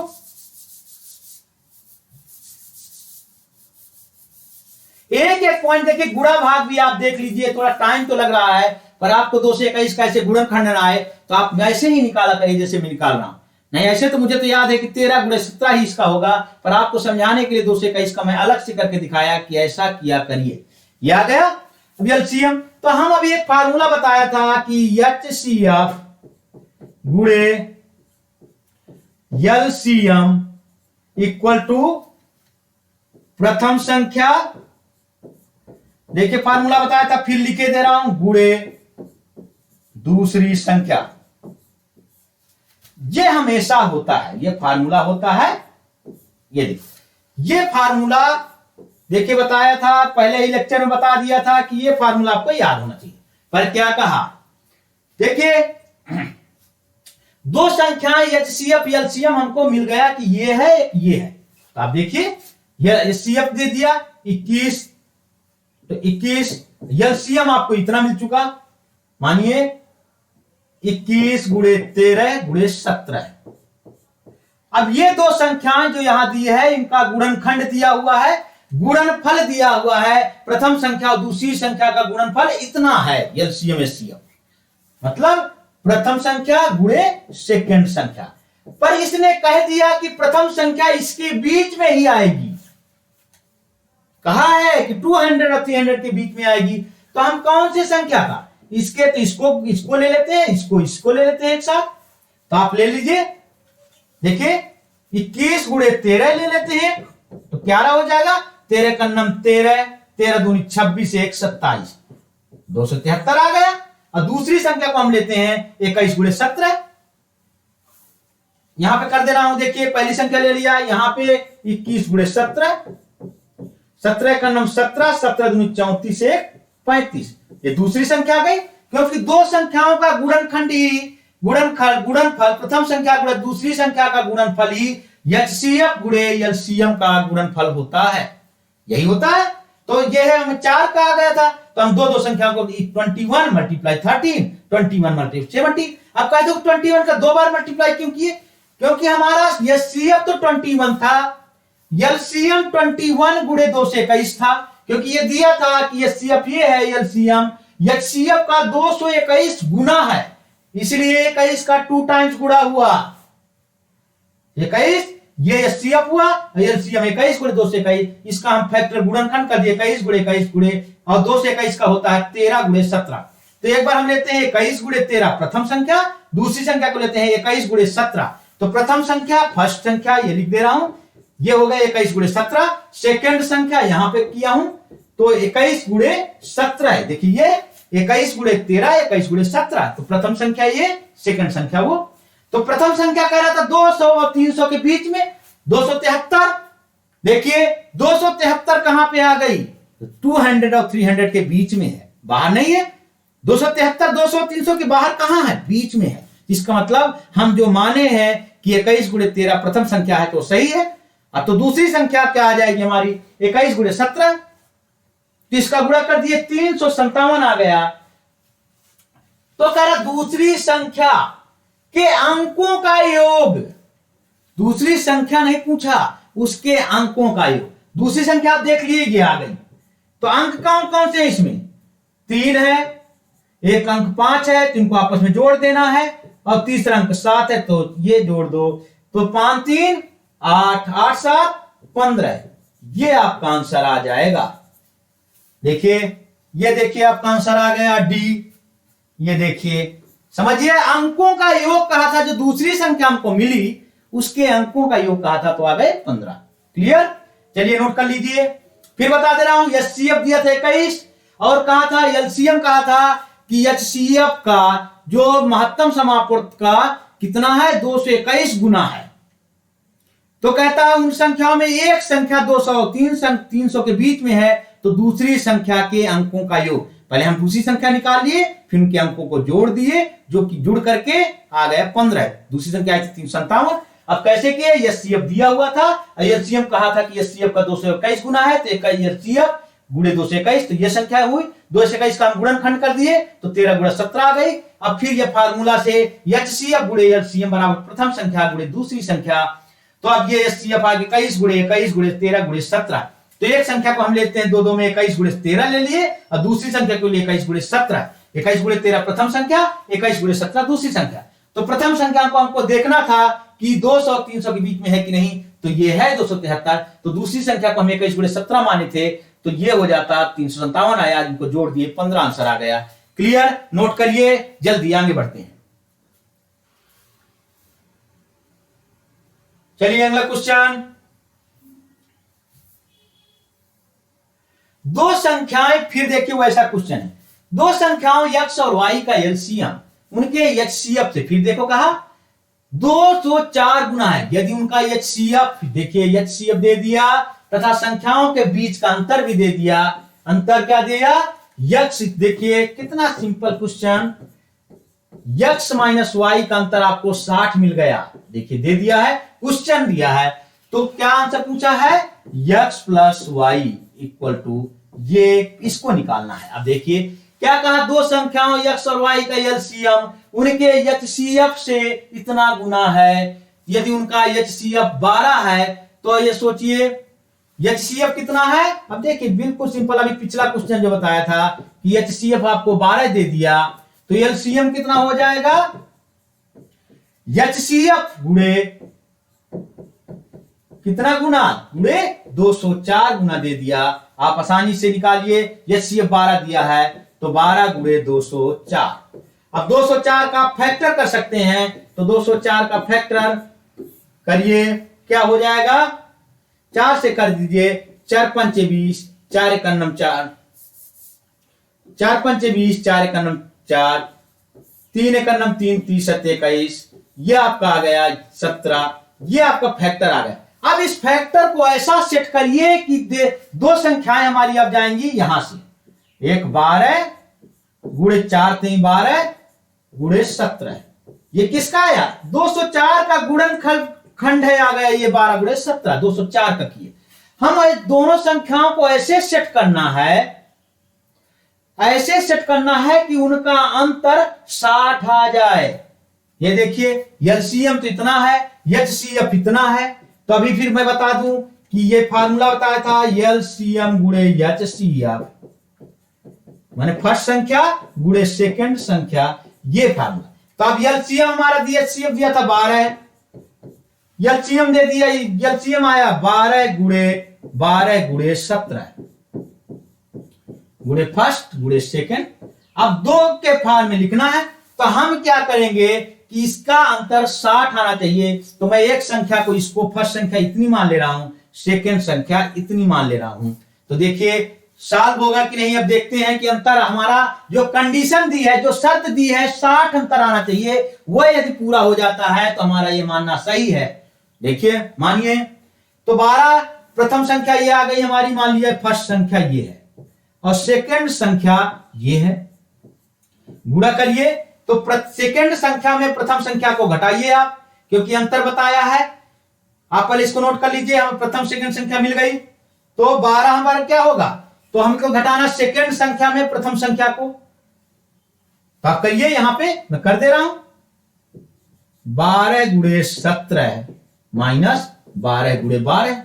एक एक पॉइंट देखिए, गुणा भाग भी आप देख लीजिए, थोड़ा टाइम तो लग रहा है, पर आपको 2 से 21 का ऐसे गुणनखंड ना आए तो आप ऐसे ही निकाला करिए जैसे मैं निकाल रहा हूं। नहीं ऐसे तो मुझे तो याद है कि 13 गुणे 17 ही इसका होगा, पर आपको समझाने के लिए 2 से 21 का मैं अलग से करके दिखाया कि ऐसा किया करिए। ये आ गया। अब एलसीएम, तो हम अभी एक फार्मूला बताया था कि एचसीएफ गुणे एलसीएम इक्वल टू प्रथम संख्या, देखिए फार्मूला बताया था, फिर लिखे दे रहा हूं, गुणे दूसरी संख्या। ये हमेशा होता है, ये फार्मूला होता है। ये देखिए, ये फार्मूला देखिए बताया था, पहले ही लेक्चर में बता दिया था कि ये फार्मूला आपको याद होना चाहिए। पर क्या कहा, देखिए दो संख्याएं एचसीएफ एलसीएम हमको मिल गया कि ये है ये है। तो आप देखिए ये एचसीएफ दे दिया 21, तो 21, एलसीएम आपको इतना मिल चुका, मानिए 21 गुणे 13 गुणे 17। अब ये दो संख्याएं जो यहां दी है, इनका गुणनखंड दिया हुआ है, गुणनफल दिया हुआ है, प्रथम संख्या और दूसरी संख्या का गुणनफल इतना है, एलसीएम एचसीएफ मतलब प्रथम संख्या गुणे सेकंड संख्या। पर इसने कह दिया कि प्रथम संख्या इसके बीच में ही आएगी, कहा है कि 200 और 300 के बीच में आएगी। तो हम कौन सी संख्या का, इसके तो इसको ले लेते हैं, इसको ले लेते हैं एक साथ। तो आप ले लीजिए, देखिए 21 गुणे 13 ले लेते हैं तो 11 हो जाएगा, 13 का नम 13, 13 दूनी 26, 1 27, 273 आ गया। और दूसरी संख्या को हम लेते हैं 21 गुणे 17, यहां पे कर दे रहा हूं, देखिए पहली संख्या ले लिया, यहां पे 21 गुणे 17, 17 का नम 17, 17 दूनी 34, 1 35, ये दूसरी संख्या आ गई। क्योंकि दो संख्याओं का गुणनखंड ही गुणनफल प्रथम संख्या गुणे दूसरी संख्या का गुणनफल ही एचसीएफ गुणे एलसीएम का गुणनफल होता है, यही होता है। तो ये है, हमें 4 का आ गया था, तो हम दो संख्या को 21 मल्टीप्लाई 13, 21 मल्टीप्लाई 70। अब कह दो 21 का 2 बार मल्टीप्लाई क्यों किए, क्योंकि हमारा एचसीएफ तो 21 था, एलसीएम 21 गुणे 2 से 21 था। क्योंकि ये दिया था कि एचसीएफ ये है, एलसीएम एचसीएफ का 221 गुना है, इसलिए 21 का 2 टाइम्स गुणा हुआ, 21 ये एचसीएफ हुआ, एलसीएम 21 गुणे 2 से 21, इसका हम फैक्टर गुणनखंड कर दिए 21 गुणे 21 गुणे, और 2 से 21 का होता है 13 गुणे 17। तो एक बार हम लेते हैं 21 गुणे 13 प्रथम संख्या, दूसरी संख्या को लेते हैं 21 गुणे 17। तो प्रथम संख्या फर्स्ट संख्या ये लिख दे रहा हूं, ये हो गया 21 गुणे 17। सेकेंड संख्या यहां पे किया हूं, तो 21 गुणे 17 है, देखिए ये 21 गुणे 13, 21 गुणे 17। तो प्रथम संख्या ये, सेकंड संख्या वो। तो प्रथम संख्या कह रहा था 200 और 300 के बीच में, 273। देखिए 273 कहां पे आ गई, 200 और 300 के बीच में है, बाहर नहीं है। 273 200 और 300 के बाहर कहां है, बीच में है। इसका मतलब हम जो माने हैं कि 21 गुणे 13 प्रथम संख्या है तो सही है। अब तो दूसरी संख्या क्या आ जाएगी हमारी, 21 गुणे 17, तो इसका गुणा कर दिए 357 आ गया। तो कह रहा दूसरी संख्या के अंकों का योग, दूसरी संख्या नहीं पूछा, उसके अंकों का योग। दूसरी संख्या आप देख लीजिए आ गई, तो अंक कौन कौन से हैं, इसमें 3 है, एक अंक 5 है, तो इनको आपस में जोड़ देना है, और तीसरा अंक 7 है, तो ये जोड़ दो, तो 5 3 8, 8 7 15, ये आपका आंसर आ जाएगा। देखिए ये देखिए आपका आंसर आ गया डी। ये देखिए समझिए, अंकों का योग कहा था, जो दूसरी संख्या हमको मिली उसके अंकों का योग कहा था, तो आ गए 15। क्लियर, चलिए नोट कर लीजिए। फिर बता दे रहा हूं, एचसीएफ दिया था 21, और कहा था एलसीएम कहा था कि एचसीएफ का जो महत्तम समापवर्त का कितना है, 221 गुना है। तो कहता है उन संख्याओं में एक संख्या 200 और 300 के बीच में है, तो दूसरी संख्या के अंकों का योग, पहले हम दूसरी संख्या निकाल लिए, फिर उनके अंकों को जोड़ दिए, जो कि जुड़ करके आ गया 15। दूसरी संख्या आई थी 357। अब कैसे किए, एचसीएफ दिया हुआ था, एलसीएम कहा था कि एचसीएफ का 221 गुना है, तो एचसीएफ गुणे 221, तो ये संख्या हुई। 221 का हम गुणनखंड कर दिए, तो 13 गुणा 17 आ गई। अब फिर ये फार्मूला से एचसीएफ गुणे एलसीएम बराबर प्रथम संख्या गुणे दूसरी संख्या, तो अब ये एचसीएफ आ गया 21 गुणे 13 गुणे 17। तो एक संख्या को हम लेते हैं, दो में 21 गुणे 13 ले लिए, और दूसरी संख्या को लिए 21 गुणे 17। 21 गुणे 13 प्रथम संख्या, 21 गुणे 17 दूसरी संख्या। तो प्रथम संख्या को हमको देखना था कि 200 और 300 के बीच में है कि नहीं, तो ये है 273। तो दूसरी संख्या को हम 21 गुणे 17 माने थे, तो ये हो जाता 357 आया, इनको जोड़ दिए 15 आंसर आ गया। क्लियर, नोट करिए, जल्दी आगे बढ़ते हैं। चलिए अगला क्वेश्चन। दो संख्याएं, फिर देखिए वैसा क्वेश्चन है, दो संख्याओं x और y का एलसीएम उनके एचसीएफ से, फिर देखो कहा 204 गुना है। यदि उनका एचसीएफ, देखिए एचसीएफ दे दिया तथा संख्याओं के बीच का अंतर भी दे दिया। अंतर क्या दिया? x। देखिए कितना सिंपल क्वेश्चन, x माइनस वाई का अंतर आपको 60 मिल गया। देखिए दे दिया है, क्वेश्चन दिया है, तो क्या आंसर पूछा है? x plus Y equal to ये, इसको निकालना है। अब देखिए क्या कहा, दो संख्याओं x और y का एलसीएम उनके एचसीएफ से इतना गुना है। यदि उनका एचसीएफ 12 है तो ये सोचिए एचसीएफ कितना है। अब देखिए बिल्कुल सिंपल, अभी पिछला क्वेश्चन जो बताया था कि एचसीएफ आपको 12 दे दिया, तो एलसीएम कितना हो जाएगा? एचसीएफ गुणे कितना गुना? गुणे 204 गुना दे दिया। आप आसानी से निकालिए, एचसीएफ 12 दिया है तो 12 गुणे 204। अब 204 का फैक्टर कर सकते हैं, तो 204 का फैक्टर करिए, क्या हो जाएगा? 4 से कर दीजिए, 4 पंचे 20, 4 एकन्नम 4, 4 पंचे 20, 4 एकन्नम 4, 3 एकन्नम 3, 30 सत्ते 21, ये आपका आ गया 17, ये आपका फैक्टर आ गया। अब इस फैक्टर को ऐसा सेट करिए कि दो संख्याएं हमारी अब जाएंगी यहां से, एक 12 गुणे 4 3 12 गुणे 17, ये किसका आया? 204 का गुणनखंड है, आ गया ये 12 गुणे 17, 204 का किए। हम दोनों संख्याओं को ऐसे सेट करना है, ऐसे सेट करना है कि उनका अंतर 60 आ जाए। ये देखिए एलसीएम तो इतना है, एचसीएफ इतना है, तो अभी फिर मैं बता दूं कि ये फार्मूला बताया था एलसीएम गुणे एचसीएफ, माने फर्स्ट संख्या गुणे सेकंड संख्या, ये फार्मूला। तो अब एलसीएम हमारा दिया, एचसीएफ दिया था 12, एलसीएम दे दिया, एलसीएम आया 12 गुणे 17 गुणे फर्स्ट गुणे सेकंड। अब दो के फार्म में लिखना है, तो हम क्या करेंगे कि इसका अंतर 60 आना चाहिए। तो मैं एक संख्या को, इसको फर्स्ट संख्या इतनी मान ले रहा हूं, सेकंड संख्या इतनी मान ले रहा हूं। तो देखिए सॉल्व होगा कि नहीं, अब देखते हैं कि अंतर हमारा जो कंडीशन दी है, जो शर्त दी है 60 अंतर आना चाहिए, वह यदि पूरा हो जाता है तो हमारा ये मानना सही है। देखिए मानिए, तो 12 प्रथम संख्या ये आ गई हमारी, मान लिया फर्स्ट संख्या ये है और सेकंड संख्या ये है, गुणा करिए। तो सेकंड संख्या में प्रथम संख्या को घटाइए आप, क्योंकि अंतर बताया है। आप पहले इसको नोट कर लीजिए, हमें प्रथम सेकंड संख्या मिल गई, तो 12 हमारा क्या होगा? तो हमको घटाना सेकंड संख्या में प्रथम संख्या को, तो आप करिए, यहां पे मैं कर दे रहा हूं 12 गुणे 17 माइनस 12 गुणे 12।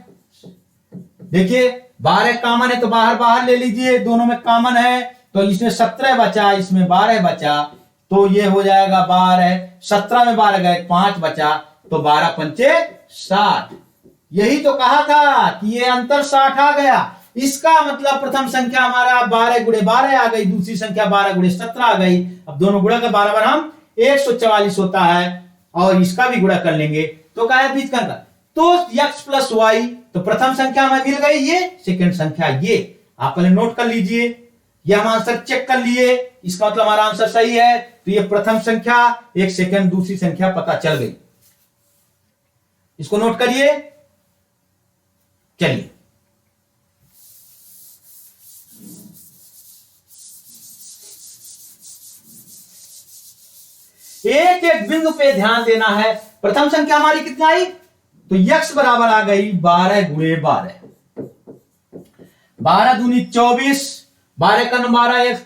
देखिए 12 कॉमन है तो बाहर बाहर ले लीजिए, दोनों में कॉमन है, तो इसमें 17 बचा, इसमें 12 बचा, तो ये हो जाएगा 12, 17 में 12 गए, 5 बचा, तो 12 पंचे 60। यही तो कहा था कि ये अंतर 60 आ गया। इसका मतलब प्रथम संख्या हमारा 12 गुणे 12 आ गई, दूसरी संख्या 12 गुणे 17 आ गई। अब दोनों गुणा का बराबर हम 144 होता है, और इसका भी गुणा कर लेंगे, तो क्या है बीच का अंतर, तो x प्लस वाई, तो प्रथम संख्या हमें मिल गई ये, सेकंड संख्या ये। आप पहले नोट कर लीजिए, ये हम आंसर चेक कर लिए, इसका मतलब हमारा आंसर सही है। तो ये प्रथम संख्या, एक सेकंड दूसरी संख्या पता चल गई, इसको नोट करिए। चलिए एक एक बिंदु पे ध्यान देना है। प्रथम संख्या हमारी कितना आई? तो x बराबर आ गई 12 गुणे 12, 12 दूनी 24, 12 का नंबर 12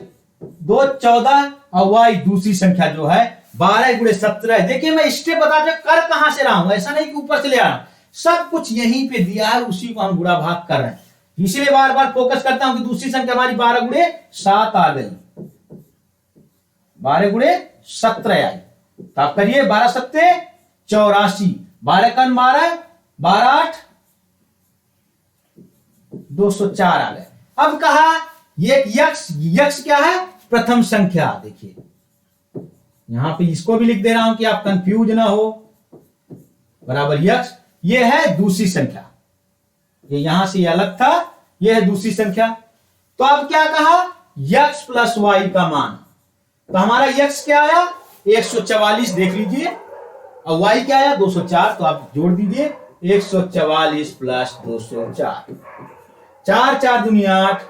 2 14, और y दूसरी संख्या जो है 12 गुणे 17। देखिए मैं स्टेप बता कर कहां से रहा हूं, ऐसा नहीं कि ऊपर से ले आ रहा हूं, सब कुछ यहीं पे दिया है, उसी को हम गुणा भाग कर रहे हैं। इसलिए बार बार फोकस करता हूं कि दूसरी संख्या हमारी 12 गुणे 7 आ गई, 12 गुणे 17 आई। तो आप करिए 12 सत्ते 84, 12 का 12, 12 8 204 आ गए। अब कहा ये यक्ष क्या है? प्रथम संख्या। देखिए यहां पे इसको भी लिख दे रहा हूं कि आप कंफ्यूज ना हो, बराबर यक्ष ये है दूसरी संख्या, ये यहां से अलग था, ये है दूसरी संख्या। तो अब क्या कहा, x प्लस वाई का मान, तो हमारा x क्या आया 144 देख लीजिए, और y क्या आया 204, तो आप जोड़ दीजिए 144 प्लस 204, 4 4 दूनी 8,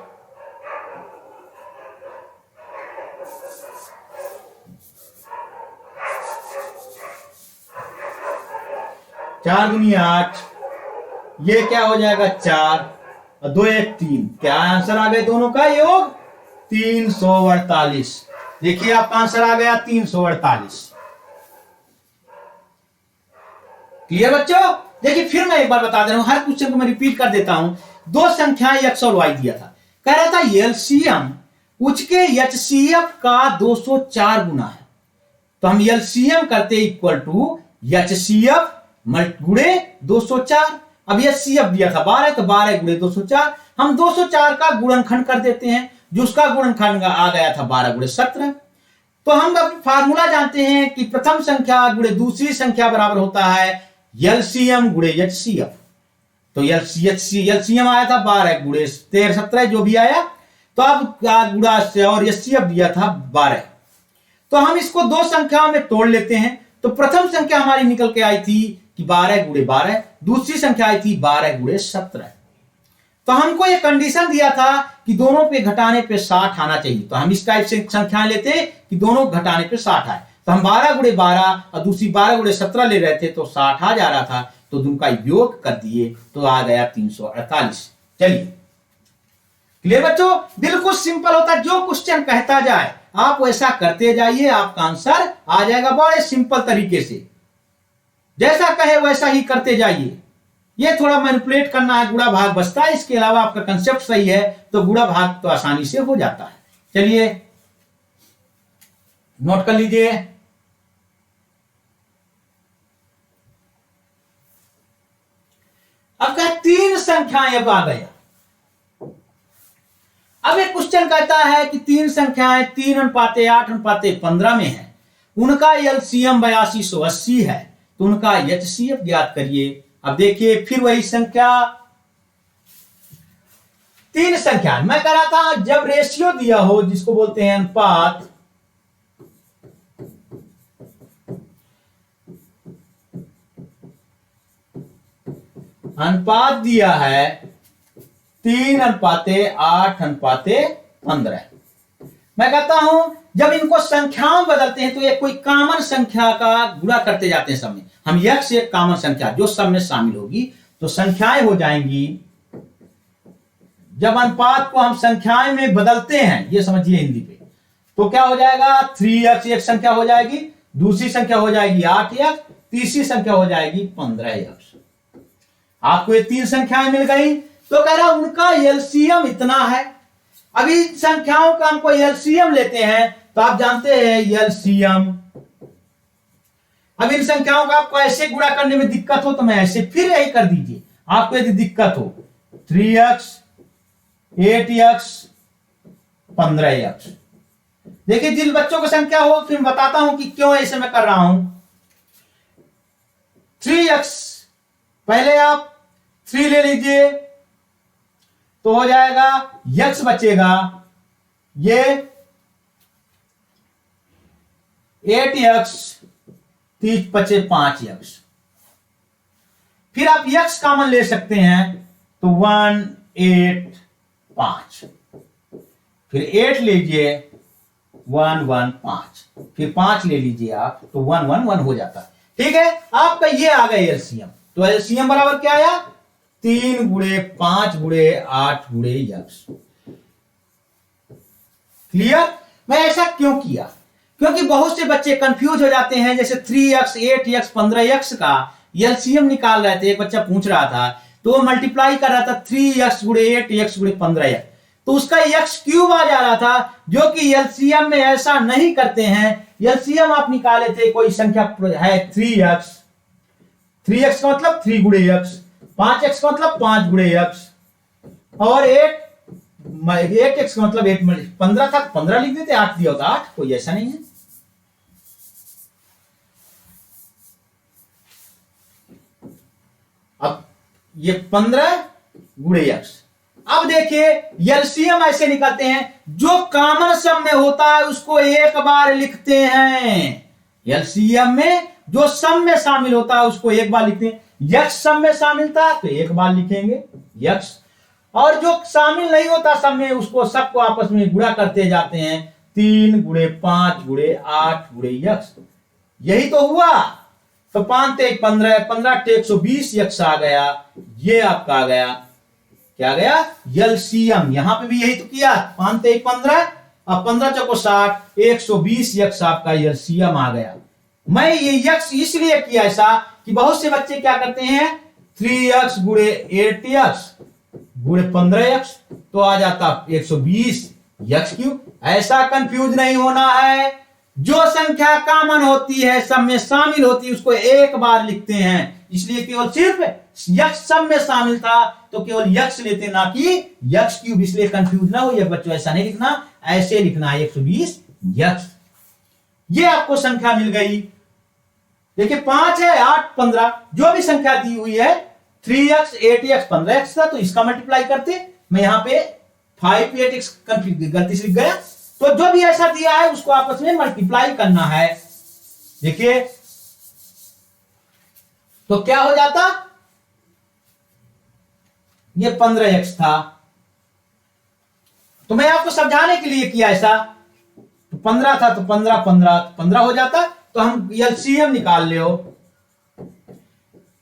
4 दूनी 8, ये क्या हो जाएगा 4 और 2 1 3, क्या आंसर आ गए दोनों का योग 348। देखिए आपका आंसर आ गया 348। क्लियर बच्चों? देखिए फिर मैं एक बार बता दे रहा हूं, हर क्वेश्चन को मैं रिपीट कर देता हूं। दो संख्याएं x और y दिया था, कह रहा था एलसीएम उसके एचसीएफ का 204 गुना है, तो हम एलसीएम करते इक्वल टू एचसीएफ गुणे 204। अब एचसीएफ दिया था 12, तो 12 गुणे 204, हम 204 का गुणनखंड कर देते हैं, जो उसका गुणनखंड आ गया था 12 गुणे 17। तो हम अब फार्मूला जानते हैं कि प्रथम संख्या गुणे दूसरी संख्या बराबर होता है एलसीएम गुणे एचसीएफ। तो एलसीएम आया था 12 गुणे 13 17 जो भी आया, तो अब गुणा से और एचसीएफ दिया था 12। तो हम इसको दो संख्याओं में तोड़ लेते हैं। तो प्रथम संख्या हमारी निकल के आई थी कि 12 गुणे 12, दूसरी संख्या आई थी 12 गुणे 17। तो हमको ये कंडीशन दिया था कि दोनों पे घटाने पे 60 आना चाहिए, तो हम इस टाइप से संख्याएं लेते कि दोनों घटाने पे 60 आए। तो हम 12 गुणे 12 और दूसरी 12 गुणे 17 ले रहे थे, तो 60 आ जा रहा था, तो दोनों का योग कर दिए तो आ गया 348। चलिए क्लियर बच्चों? बिल्कुल सिंपल होता है, जो क्वेश्चन कहता जाए आप वैसा करते जाइए, आपका आंसर आ जाएगा बड़े सिंपल तरीके से। जैसा कहे वैसा ही करते जाइए। ये थोड़ा मैनिपुलेट करना है, गुणा भाग बचता है, इसके अलावा आपका कंसेप्ट सही है तो गुणा भाग तो आसानी से हो जाता है। चलिए नोट कर लीजिए। अब क्या तीन संख्याएं अब आ गया। अब एक क्वेश्चन कहता है कि तीन संख्याएं 3:8:15 में है, उनका एलसीएम 8280 है, तो उनका एचसीएफ ज्ञात करिए। अब देखिए फिर वही संख्या, तीन संख्या मैं कह रहा था जब रेशियो दिया हो जिसको बोलते हैं अनुपात, अनुपात दिया है 3:8:15, मैं कहता हूं जब इनको संख्याओं बदलते हैं तो एक कोई कॉमन संख्या का गुणा करते जाते हैं सब में। हम x एक कॉमन संख्या जो सब में शामिल होगी, तो संख्याएं हो जाएंगी। जब अनुपात को हम संख्याएं में बदलते हैं, ये समझिए हिंदी पे, तो क्या हो जाएगा 3x एक संख्या हो जाएगी, दूसरी संख्या हो जाएगी 8x, तीसरी संख्या हो जाएगी 15x। आपको ये तीन संख्याएं मिल गई, तो कह रहा उनका एलसीएम इतना है। अभी संख्याओं का हमको एलसीएम लेते हैं, तो आप जानते हैं एलसीएम। अब इन संख्याओं का आपको ऐसे गुणा करने में दिक्कत हो तो मैं ऐसे फिर यही कर दीजिए। आपको यदि दिक्कत हो 3x 8x 15x, देखिए जिन बच्चों की संख्या हो फिर बताता हूं कि क्यों ऐसे मैं कर रहा हूं। 3x पहले आप 3 ले लीजिए तो हो जाएगा x बचेगा ये 8x 30 बचे 5x। फिर आप x कॉमन ले सकते हैं तो 1 8 5, फिर 8 लीजिए 1 1 5, फिर 5 ले लीजिए आप तो 1 1 1 हो जाता है। ठीक है, आपका ये आ गया एलसीएम। तो एलसीएम बराबर क्या आया 3 गुणे 5 गुणे 8 गुणे x। क्लियर? मैं ऐसा क्यों किया? क्योंकि बहुत से बच्चे कंफ्यूज हो जाते हैं। जैसे 3x 8x 15x का एलसीएम निकाल रहे थे, एक बच्चा पूछ रहा था, तो वो मल्टीप्लाई कर रहा था 3x गुणे 8x गुणे 15x, तो उसका x क्यूब आ जा रहा था, जो कि एलसीएम में ऐसा नहीं करते हैं। एलसीएम आप निकाले थे, कोई संख्या है 3x, 3x का मतलब 3 गुणे x, 5x का मतलब 5 गुणे x, और 8x का मतलब 8 15 था 15 लिख देते, 8 दिया होता 8, कोई ऐसा नहीं है। अब ये 15 गुणे यक्स। अब देखिए एलसीएम ऐसे निकलते हैं, जो कॉमन सम में होता है उसको एक बार लिखते हैं। एलसीएम में जो सम में शामिल होता है उसको एक बार लिखते हैं। यक्स सम में शामिल था तो एक बार लिखेंगे यक्स, और जो शामिल नहीं होता सम में उसको सबको आपस में गुणा करते जाते हैं। 3 गुणे 5 गुणे 8 गुणे यक्स, यही तो हुआ। तो 5 तेईस 15, 15 टे 120 यक्स आ गया। ये आपका आ गया, क्या गया, एलसीएम। यहां पे भी यही तो किया, 5 तेईस 15 और 15 चौको 60, 120 यक्स आपका एलसीएम आ गया। मैं ये यक्स इसलिए किया ऐसा कि बहुत से बच्चे क्या करते हैं, 3x गुणे 8x गुणे 15x तो आ जाता 120 यक्स क्यूब। ऐसा कंफ्यूज नहीं होना है। जो संख्या कॉमन होती है, सब में शामिल होती है, उसको एक बार लिखते हैं। इसलिए केवल सिर्फ यक्स सब में शामिल था तो केवल यक्स लेते, ना कि यक्स क्यूब। इसलिए कंफ्यूज ना हो ये बच्चों, ऐसा नहीं लिखना, ऐसे लिखना है 120 यक्स। ये आपको संख्या मिल गई। देखिए 5 है 8 15, जो भी संख्या दी हुई है 3x 8x 15x था तो इसका मल्टीप्लाई करते। मैं यहां पे 5 8x गलती से लिख गया, तो जो भी ऐसा दिया है उसको आपस में मल्टीप्लाई करना है। देखिए तो क्या हो जाता, ये 15x था, तो मैं आपको समझाने के लिए किया ऐसा। तो 15 था तो 15 15 15 हो जाता। तो हम एलसीएम निकाल ले,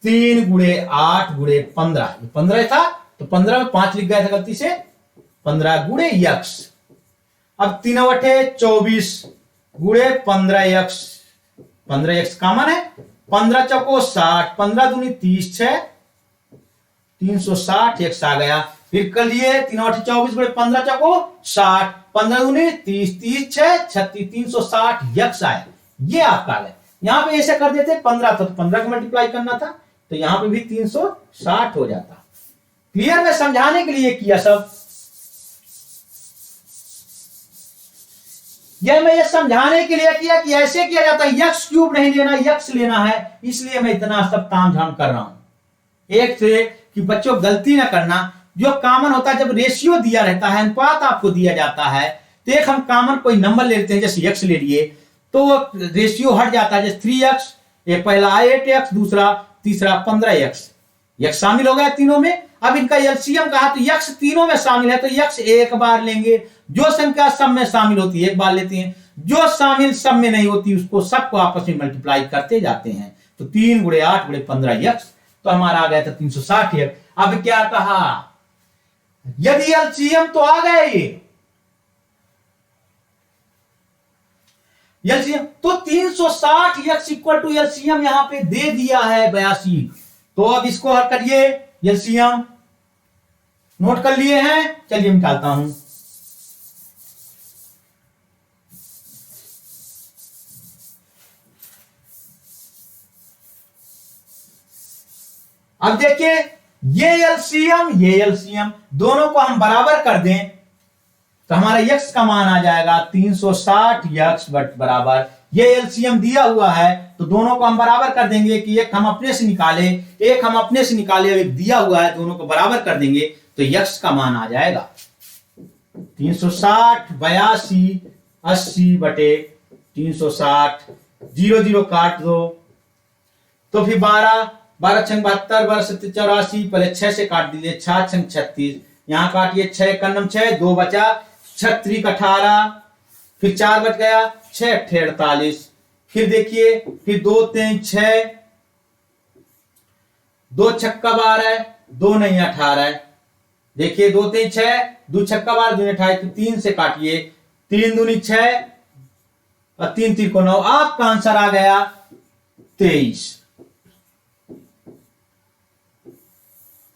3 गुणे 8 गुणे 15, 15 था तो 15 में 5 लिख गया था गलती से, 15 गुणे यक्स। अब 3 बटे 24 गुणे 15x, 15x कॉमन है, 15 चौको 60, 15 दूनी 30 6 360 यक्स आ गया। फिर कर लिए 3 बटे 24 गुणे 15 चौको 60, 15 दूनी 30 30 6 36 360 यक्स आया। ये आपका है। यहां पे ऐसे कर देते, 15 था तो 15 को मल्टीप्लाई करना था, तो यहां पे भी 360 हो जाता। क्लियर? मैं समझाने के लिए किया सब, यह मैं ये समझाने के लिए किया कि ऐसे किया जाता है। यक्स क्यूब नहीं लेना, यक्स लेना है, इसलिए मैं इतना सब तामझाम कर रहा हूं। एक से कि बच्चों गलती ना करना, जो कॉमन होता है, जब रेशियो दिया रहता है, अनुपात आपको दिया जाता है, तो एक हम कॉमन कोई नंबर ले लेते हैं, जैसे यक्स ले लिए तो रेशियो हट जाता है। जैसे 3x, एक पहला 8x, दूसरा तीसरा 15x, यक्स शामिल हो गया तीनों में। अब इनका एलसीएम कहा तो यक्स तीनों में शामिल है तो यक्स एक बार लेंगे। जो संख्या सब में शामिल होती है एक बार लेते हैं, जो शामिल सब में नहीं होती उसको सबको आपस में मल्टीप्लाई करते जाते हैं। तो 3 गुणे 8 गुणे 15 यक्स, तो हमारा आ गया था 360 यक्स। अब क्या कहा, यदि एलसीएम तो आ गए ये एलसीएम, तो 360 यक्स इक्वल टू एलसीएम यहां पे दे दिया है 82। तो अब इसको हल करिए, एलसीएम नोट कर लिए हैं, चलिए निकालता हूं। अब देखिए ये एलसीएम दोनों को हम बराबर कर दें तो हमारा यक्स का मान आ जाएगा 360 यक्स बराबर, ये एलसीएम दिया हुआ है तो दोनों को हम बराबर कर देंगे कि एक हम अपने से निकाले, एक हम अपने से निकाले, एक दिया हुआ है, दोनों को बराबर कर देंगे तो यक्स का मान आ जाएगा 360 82 80 बटे 360, 0 0 काट दो तो फिर 12 12 छंग 72, 12 सत्ते 84, पहले 6 से काट दीजिए, 6 छंग 36, यहां काटिए 6 कन्नम 6, 2 बचा, 36 18, फिर 4 बच गया, 6 अट्ठे 48, फिर देखिए फिर 2 3 6, 2 छक्का 12, 2 नहीं 18, देखिए 2 3 6, 2 छक्का 12, 2 28, तो 3 से काटिए, 3 दूनी 6 और 3 3 को 9, आपका आंसर आ गया 23।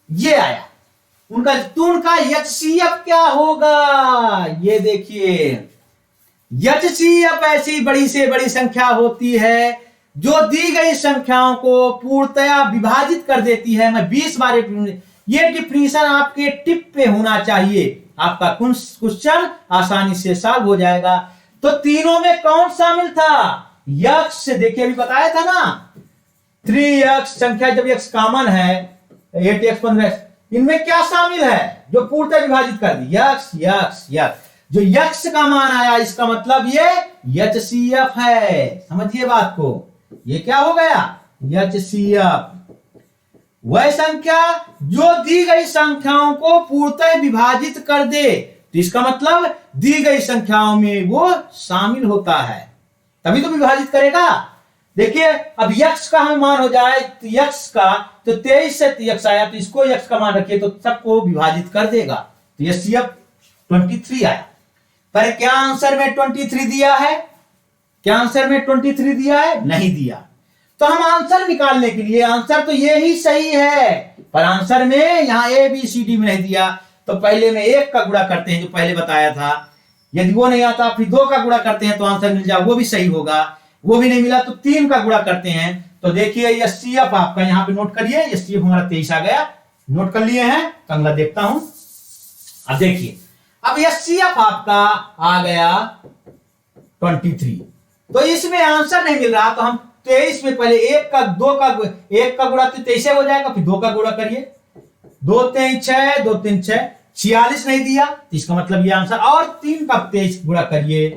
ये आया उनका। तो उनका एचसीएफ क्या होगा, ये देखिए एचसीएफ ऐसी बड़ी से बड़ी संख्या होती है जो दी गई संख्याओं को पूर्णतया विभाजित कर देती है। मैं 20 बार ये डिफिनीशन आपके टिप पे होना चाहिए, आपका क्वेश्चन आसानी से सॉल्व हो जाएगा। तो तीनों में कौन शामिल था, यक्स। देखिए अभी बताया था ना 3x, संख्या जब x कॉमन है 8x 15x, इनमें क्या शामिल है जो पूर्णतः विभाजित कर दी? यक्स यक्स यक्स। जो यक्स का मान आया इसका मतलब ये HCF है। समझिए बात को, ये क्या हो गया? HCF। वह संख्या जो दी गई संख्याओं को पूर्णतः विभाजित कर दे, तो इसका मतलब दी गई संख्याओं में वो शामिल होता है, तभी तो विभाजित करेगा। देखिए अब यक्स का हमें मान हो जाए तो यक्स का तो 23 से यक्स आया, तो इसको यक्स का मान रखिए तो सबको विभाजित कर देगा, तो ये HCF 23 आया। पर क्या आंसर में 23 दिया है? क्या आंसर में 23 दिया है? नहीं दिया। तो हम आंसर निकालने के लिए, आंसर तो ये ही सही है, पर आंसर में यहां ABCD में नहीं दिया, तो पहले में 1 का गुणा करते हैं जो पहले बताया था। यदि वो नहीं आता फिर 2 का गुणा करते हैं तो आंसर मिल जाए, वो भी सही होगा। वो भी नहीं मिला तो 3 का गुणा करते हैं। तो देखिए HCF आपका यहाँ पे नोट करिए, HCF हमारा 23 आ गया। नोट कर लिए हैं? अगला देखता हूं। अब देखिए, अब HCF आपका आ गया 23, तो इसमें आंसर नहीं मिल रहा, तो हम 23 में पहले 1 का गुणा तो 23 हो जाएगा, फिर 2 का गुणा करिए, 2 3 6, 2 3 6, 46 नहीं दिया, तो इसका मतलब ये आंसर। और 3 का 23 गुणा करिए,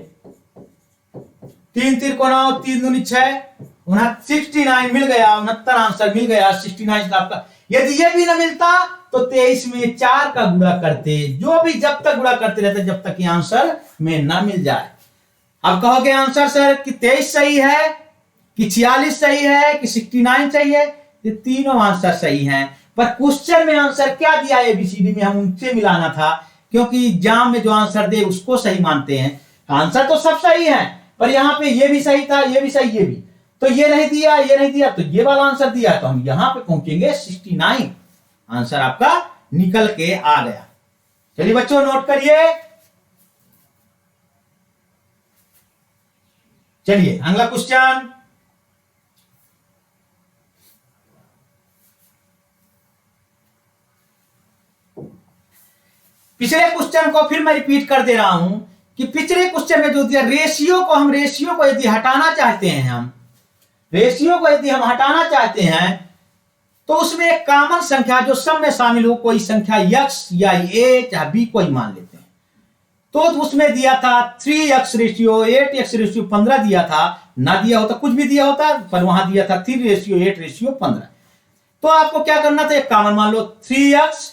3 3 को 9, 3 दूनी 6, 69 मिल गया, 69 आंसर मिल गया, 69 का आपका। यदि ये भी ना मिलता तो 23 में 4 का गुणा करते, जो भी जब तक गुणा करते रहते जब तक ये आंसर में ना मिल जाए। अब कहोगे आंसर सर कि 23 सही है कि 46 सही है कि 69 सही है? ये तीनों आंसर सही हैं, पर क्वेश्चन में आंसर क्या दिया है ABCD में, हम उनसे मिलाना था, क्योंकि एग्जाम में जो आंसर दे उसको सही मानते हैं। आंसर तो सब सही है, पर यहां पे ये भी सही था, ये भी सही, ये भी, तो ये नहीं दिया, ये नहीं दिया, तो ये वाला आंसर दिया, तो हम यहां पे पहुंचेंगे 69। आंसर आपका निकल के आ गया। चलिए बच्चों नोट करिए। चलिए अगला क्वेश्चन। पिछले क्वेश्चन को फिर मैं रिपीट कर दे रहा हूं कि पिछले क्वेश्चन में जो दिया रेशियो को यदि हटाना चाहते हैं, हम रेशियो को यदि हम हटाना चाहते हैं तो उसमें एक कॉमन संख्या जो सब में शामिल हो, कोई संख्या x या a या b कोई मान लेते हैं, तो उसमें दिया था 3x रेशियो 8x रेशियो 15 दिया था, ना दिया होता कुछ भी दिया होता, पर वहां दिया था 3 रेशियो 8 रेशियो 15। तो आपको क्या करना था, एक कॉमन मान लो 3x,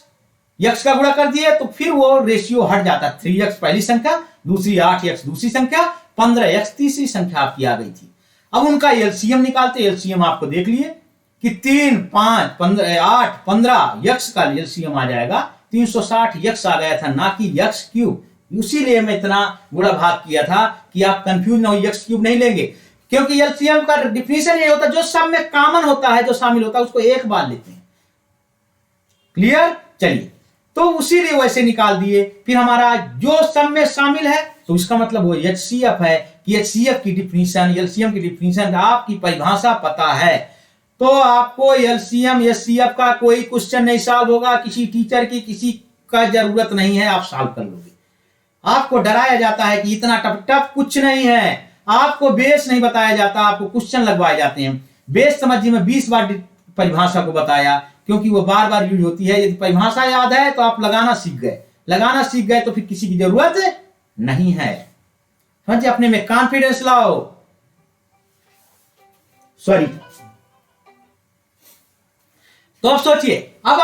x का गुणा कर दिए तो फिर वो रेशियो हट जाता, 3x पहली संख्या, दूसरी 8x दूसरी संख्या, 15x तीसरी संख्या आपकी आ गई थी। अब उनका एलसीएम निकालते, एलसीएम आपको देख लिए कि 3 5 15 8 15 x का एलसीएम आ जाएगा 360 x आ गया था, ना कि x क्यूब। इसीलिए मैं इतना गुणा भाग किया था कि आप कंफ्यूज ना हो, x क्यूब नहीं लेंगे, क्योंकि एलसीएम का डिफिनेशन ये होता है जो सब में कॉमन होता है, जो शामिल होता है उसको एक बार लेते हैं। क्लियर? चलिए, तो उसीलिए वैसे निकाल दिए। फिर हमारा जो सब में शामिल है तो इसका मतलब वो HCF है कि HCF की डिफिनीशन, एलसीएम की डिफिनीशन, आपकी परिभाषा पता है तो आपको एलसीएम HCF का कोई क्वेश्चन नहीं सॉल्व होगा, किसी टीचर की किसी का जरूरत नहीं है, आप सॉल्व कर लोगे। आपको डराया जाता है कि इतना टफ टफ कुछ नहीं है, आपको बेस नहीं बताया जाता, आपको क्वेश्चन लगवाए जाते हैं। बेस समझिए मैं 20 बार परिभाषा को बताया, क्योंकि वो बार बार यूज होती है। यदि परिभाषा याद है तो आप लगाना सीख गए, तो फिर किसी की जरूरत नहीं है। समझिए, अपने में कॉन्फिडेंस लाओ। सॉरी, तो अब सोचिए, अब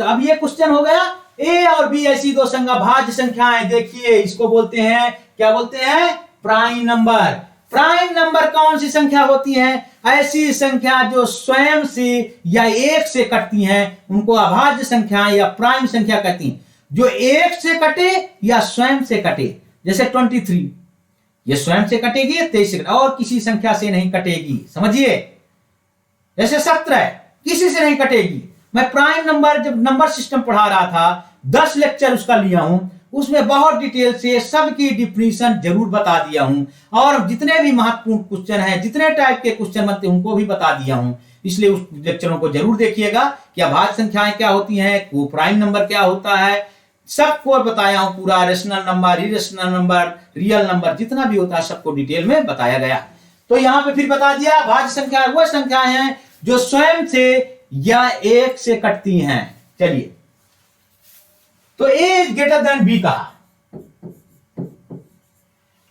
अब ये क्वेश्चन हो गया a और b ऐसी दो भाज्य संख्याएं। देखिए इसको बोलते हैं, क्या बोलते हैं? Prime number. प्राइम नंबर कौन सी संख्या होती है? ऐसी संख्या जो स्वयं से या एक से कटती हैं, उनको अभाज्य संख्या या प्राइम संख्या कहती हैं। जो एक से कटे या स्वयं से कटे, जैसे 23, ये स्वयं से कटेगी, 23 से और किसी संख्या से नहीं कटेगी। समझिए, जैसे 17 किसी से नहीं कटेगी। मैं प्राइम नंबर जब नंबर सिस्टम पढ़ा रहा था, 10 लेक्चर उसका लिया हूं, उसमें बहुत डिटेल से सबकी डिफिनीशन जरूर बता दिया हूं, और जितने भी महत्वपूर्ण क्वेश्चन हैं, जितने टाइप के क्वेश्चन बनते हैं, उनको भी बता दिया हूं। इसलिए उस लेक्चरों को जरूर देखिएगा कि अभाज्य संख्याएं क्या होती हैं, वो प्राइम नंबर क्या होता है, सबको बताया हूं पूरा। Rational number, irrational number, real number, जितना भी होता है सबको डिटेल में बताया गया। तो यहां पे फिर बता दिया, भाज्य संख्या वह संख्याएं हैं जो स्वयं से या 1 से कटती हैं। चलिए, तो ए इज ग्रेटर देन बी कहा,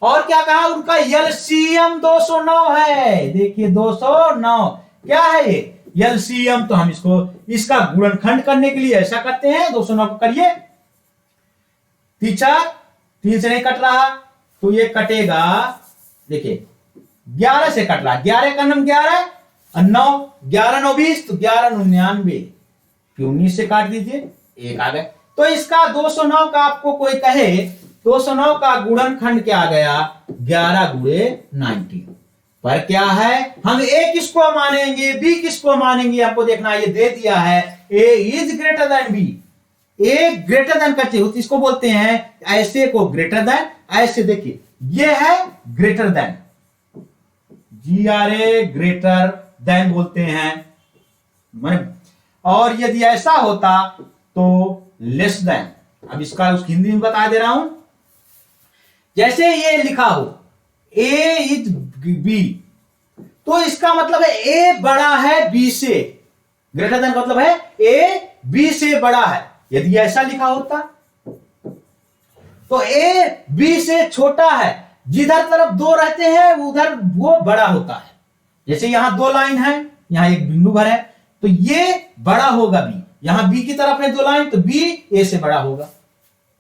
और क्या कहा, उनका एलसीएम 209 है। देखिए 209 क्या है ये एलसीएम, तो हम इसका गुणनखंड करने के लिए ऐसा करते हैं, 209 को करिए, 3 से नहीं कट रहा तो ये कटेगा, देखिए 11 से कट रहा, 11 का नम 11 और 9, 11 9 20, तो 11 99, फिर 19 से काट दीजिए, 1 आ गए। तो इसका 209 का आपको कोई कहे 209 का गुणनखंड क्या आ गया, 11 गुणे 19, पर क्या है, हम ए किसको मानेंगे, बी किसको मानेंगे, आपको देखना, ये दे दिया है A is greater than B, A greater than करते हो तो इसको बोलते हैं ऐसे को ग्रेटर देन, ऐसे देखिए ये है greater than, GRA greater than बोलते हैं, और यदि ऐसा होता तो लेस देन। अब इसका उस हिंदी में बता दे रहा हूं, जैसे ये लिखा हो ए इज बी, तो इसका मतलब है ए बड़ा है बी से, ग्रेटर देन का मतलब है ए बी से बड़ा है। यदि ऐसा लिखा होता तो ए बी से छोटा है, जिधर तरफ 2 रहते हैं उधर वो बड़ा होता है। जैसे यहां 2 लाइन है, यहां एक बिंदु भर है, तो ये बड़ा होगा बी, यहां बी की तरफ है 2 लाइन, तो बी ए से बड़ा होगा,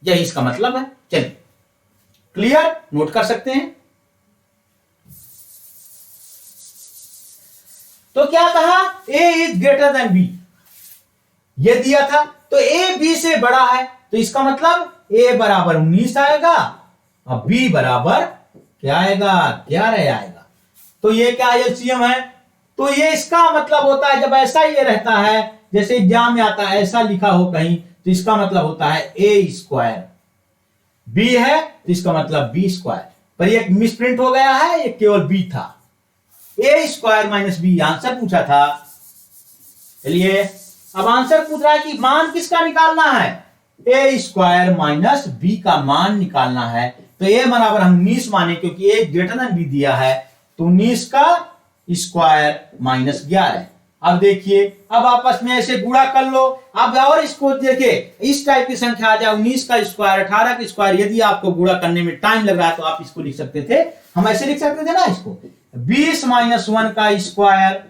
यही इसका मतलब है। चलिए क्लियर, नोट कर सकते हैं। तो क्या कहा, ए इज ग्रेटर देन बी, ये दिया था, तो ए बी से बड़ा है, तो इसका मतलब ए बराबर 19 आएगा और बी बराबर क्या आएगा, 11 आएगा। तो ये क्या एलसीएम है, तो ये इसका मतलब होता है, जब ऐसा ये रहता है, जैसे एग्जाम में आता है ऐसा लिखा हो कहीं, तो इसका मतलब होता है ए स्क्वायर, बी है तो इसका मतलब बी स्क्वायर, पर ये मिसप्रिंट हो गया है, ये केवल बी था, ए स्क्वायर माइनस बी आंसर पूछा था। चलिए अब आंसर पूछ रहा है कि मान किसका निकालना है, ए स्क्वायर माइनस बी का मान निकालना है। तो ए बराबर हम 19 माने, क्योंकि ए ग्रेटर देन बी दिया है, तो 19 का स्क्वायर माइनस 11। अब देखिए, अब आपस में ऐसे गुणा कर लो, अब और इसको देखिए, इस टाइप की संख्या आ जाए, 19 का स्क्वायर 18 का स्क्वायर, यदि आपको गुणा करने में टाइम लग रहा है तो आप इसको लिख सकते थे, हम ऐसे लिख सकते थे ना इसको, 20 माइनस 1 का स्क्वायर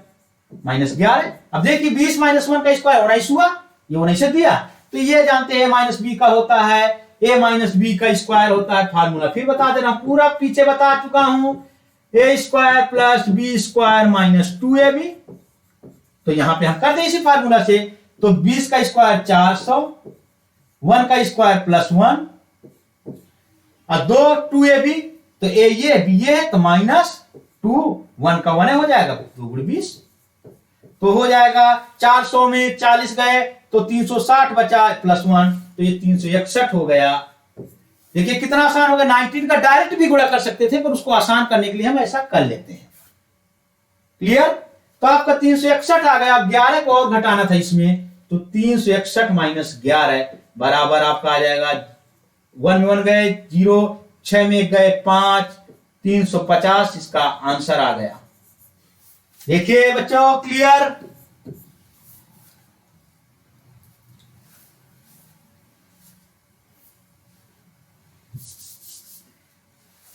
माइनस 11। अब देखिए 20 माइनस 1 का स्क्वायर 19 हुआ, ये 19 दिया, तो ये जानते हैं माइनस बी का होता है, ए माइनस बी का स्क्वायर होता है, फार्मूला फिर बता दे रहा हूं, पूरा पीछे बता चुका हूं, A square plus B square minus 2ab। तो यहां पे हम कर दें इसी फार्मूला से, तो 20 का स्क्वायर 400, 1 का स्क्वायर प्लस 1 और 2 2ab, तो ए ये बी ये है, तो माइनस 2, 1 का 1 हो जाएगा, 2 गुणे 20, तो हो जाएगा 400 में 40 गए तो 360 बचा प्लस 1, तो ये 361 हो गया। देखिए कितना आसान हो गया, 19 का डायरेक्ट भी गुणा कर सकते थे, पर उसको आसान करने के लिए हम ऐसा कर लेते हैं। क्लियर, तो आपका 361 आ गया। अब 11 को और घटाना था इसमें, तो 361 माइनस 11 बराबर आपका आ जाएगा, 1 में 1 गए 0, 6 में गए 5, 350 इसका आंसर आ गया। देखिए बच्चों क्लियर,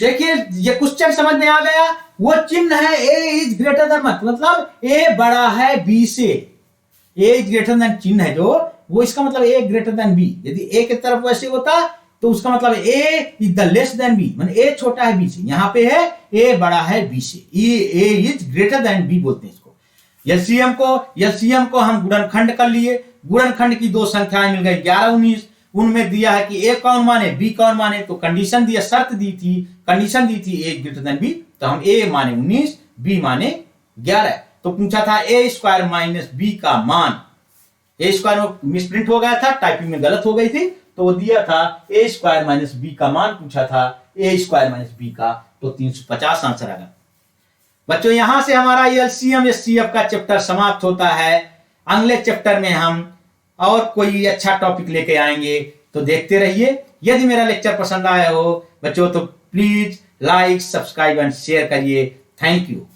देखिए ये क्वेश्चन समझ में आ गया। वो चिन्ह है ए इज ग्रेटर देन, मतलब ए बड़ा है बी से, ए इज ग्रेटर देन चिन्ह है जो, वो इसका मतलब ए ग्रेटर देन बी। यदि ए की तरफ वैसे होता तो उसका मतलब A is the less than B, मतलब ए छोटा है बी से, यहां पे है ए बड़ा है बी से, ए इज ग्रेटर देन बी बोलते हैं इसको। एलसीएम को हम गुणनखंड कर लिए, गुणनखंड की 2 संख्याएं मिल गई 11 19, उनमें दिया है कि ए कौन माने बी कौन माने, तो कंडीशन दिया, शर्त दी थी, कंडीशन दी थी ए ग्रेटर देन बी, तो हम ए माने 19 बी माने 11। तो पूछा था ए स्क्वायर माइनस बी का मान, ए स्क्वायर मिसप्रिंट हो गया था, टाइपिंग में गलत हो गई थी, तो वो दिया था ए स्क्वायर माइनस बी का मान पूछा था, ए स्क्वायर माइनस बी का, तो 350 आंसर आ गया। बच्चों यहां से हमारा एलसीएम एचसीएफ का चैप्टर समाप्त होता है। अगले चैप्टर में हम और कोई अच्छा टॉपिक लेके आएंगे, तो देखते रहिए। यदि मेरा लेक्चर पसंद आया हो बच्चों तो please like subscribe and share करिए। Thank you.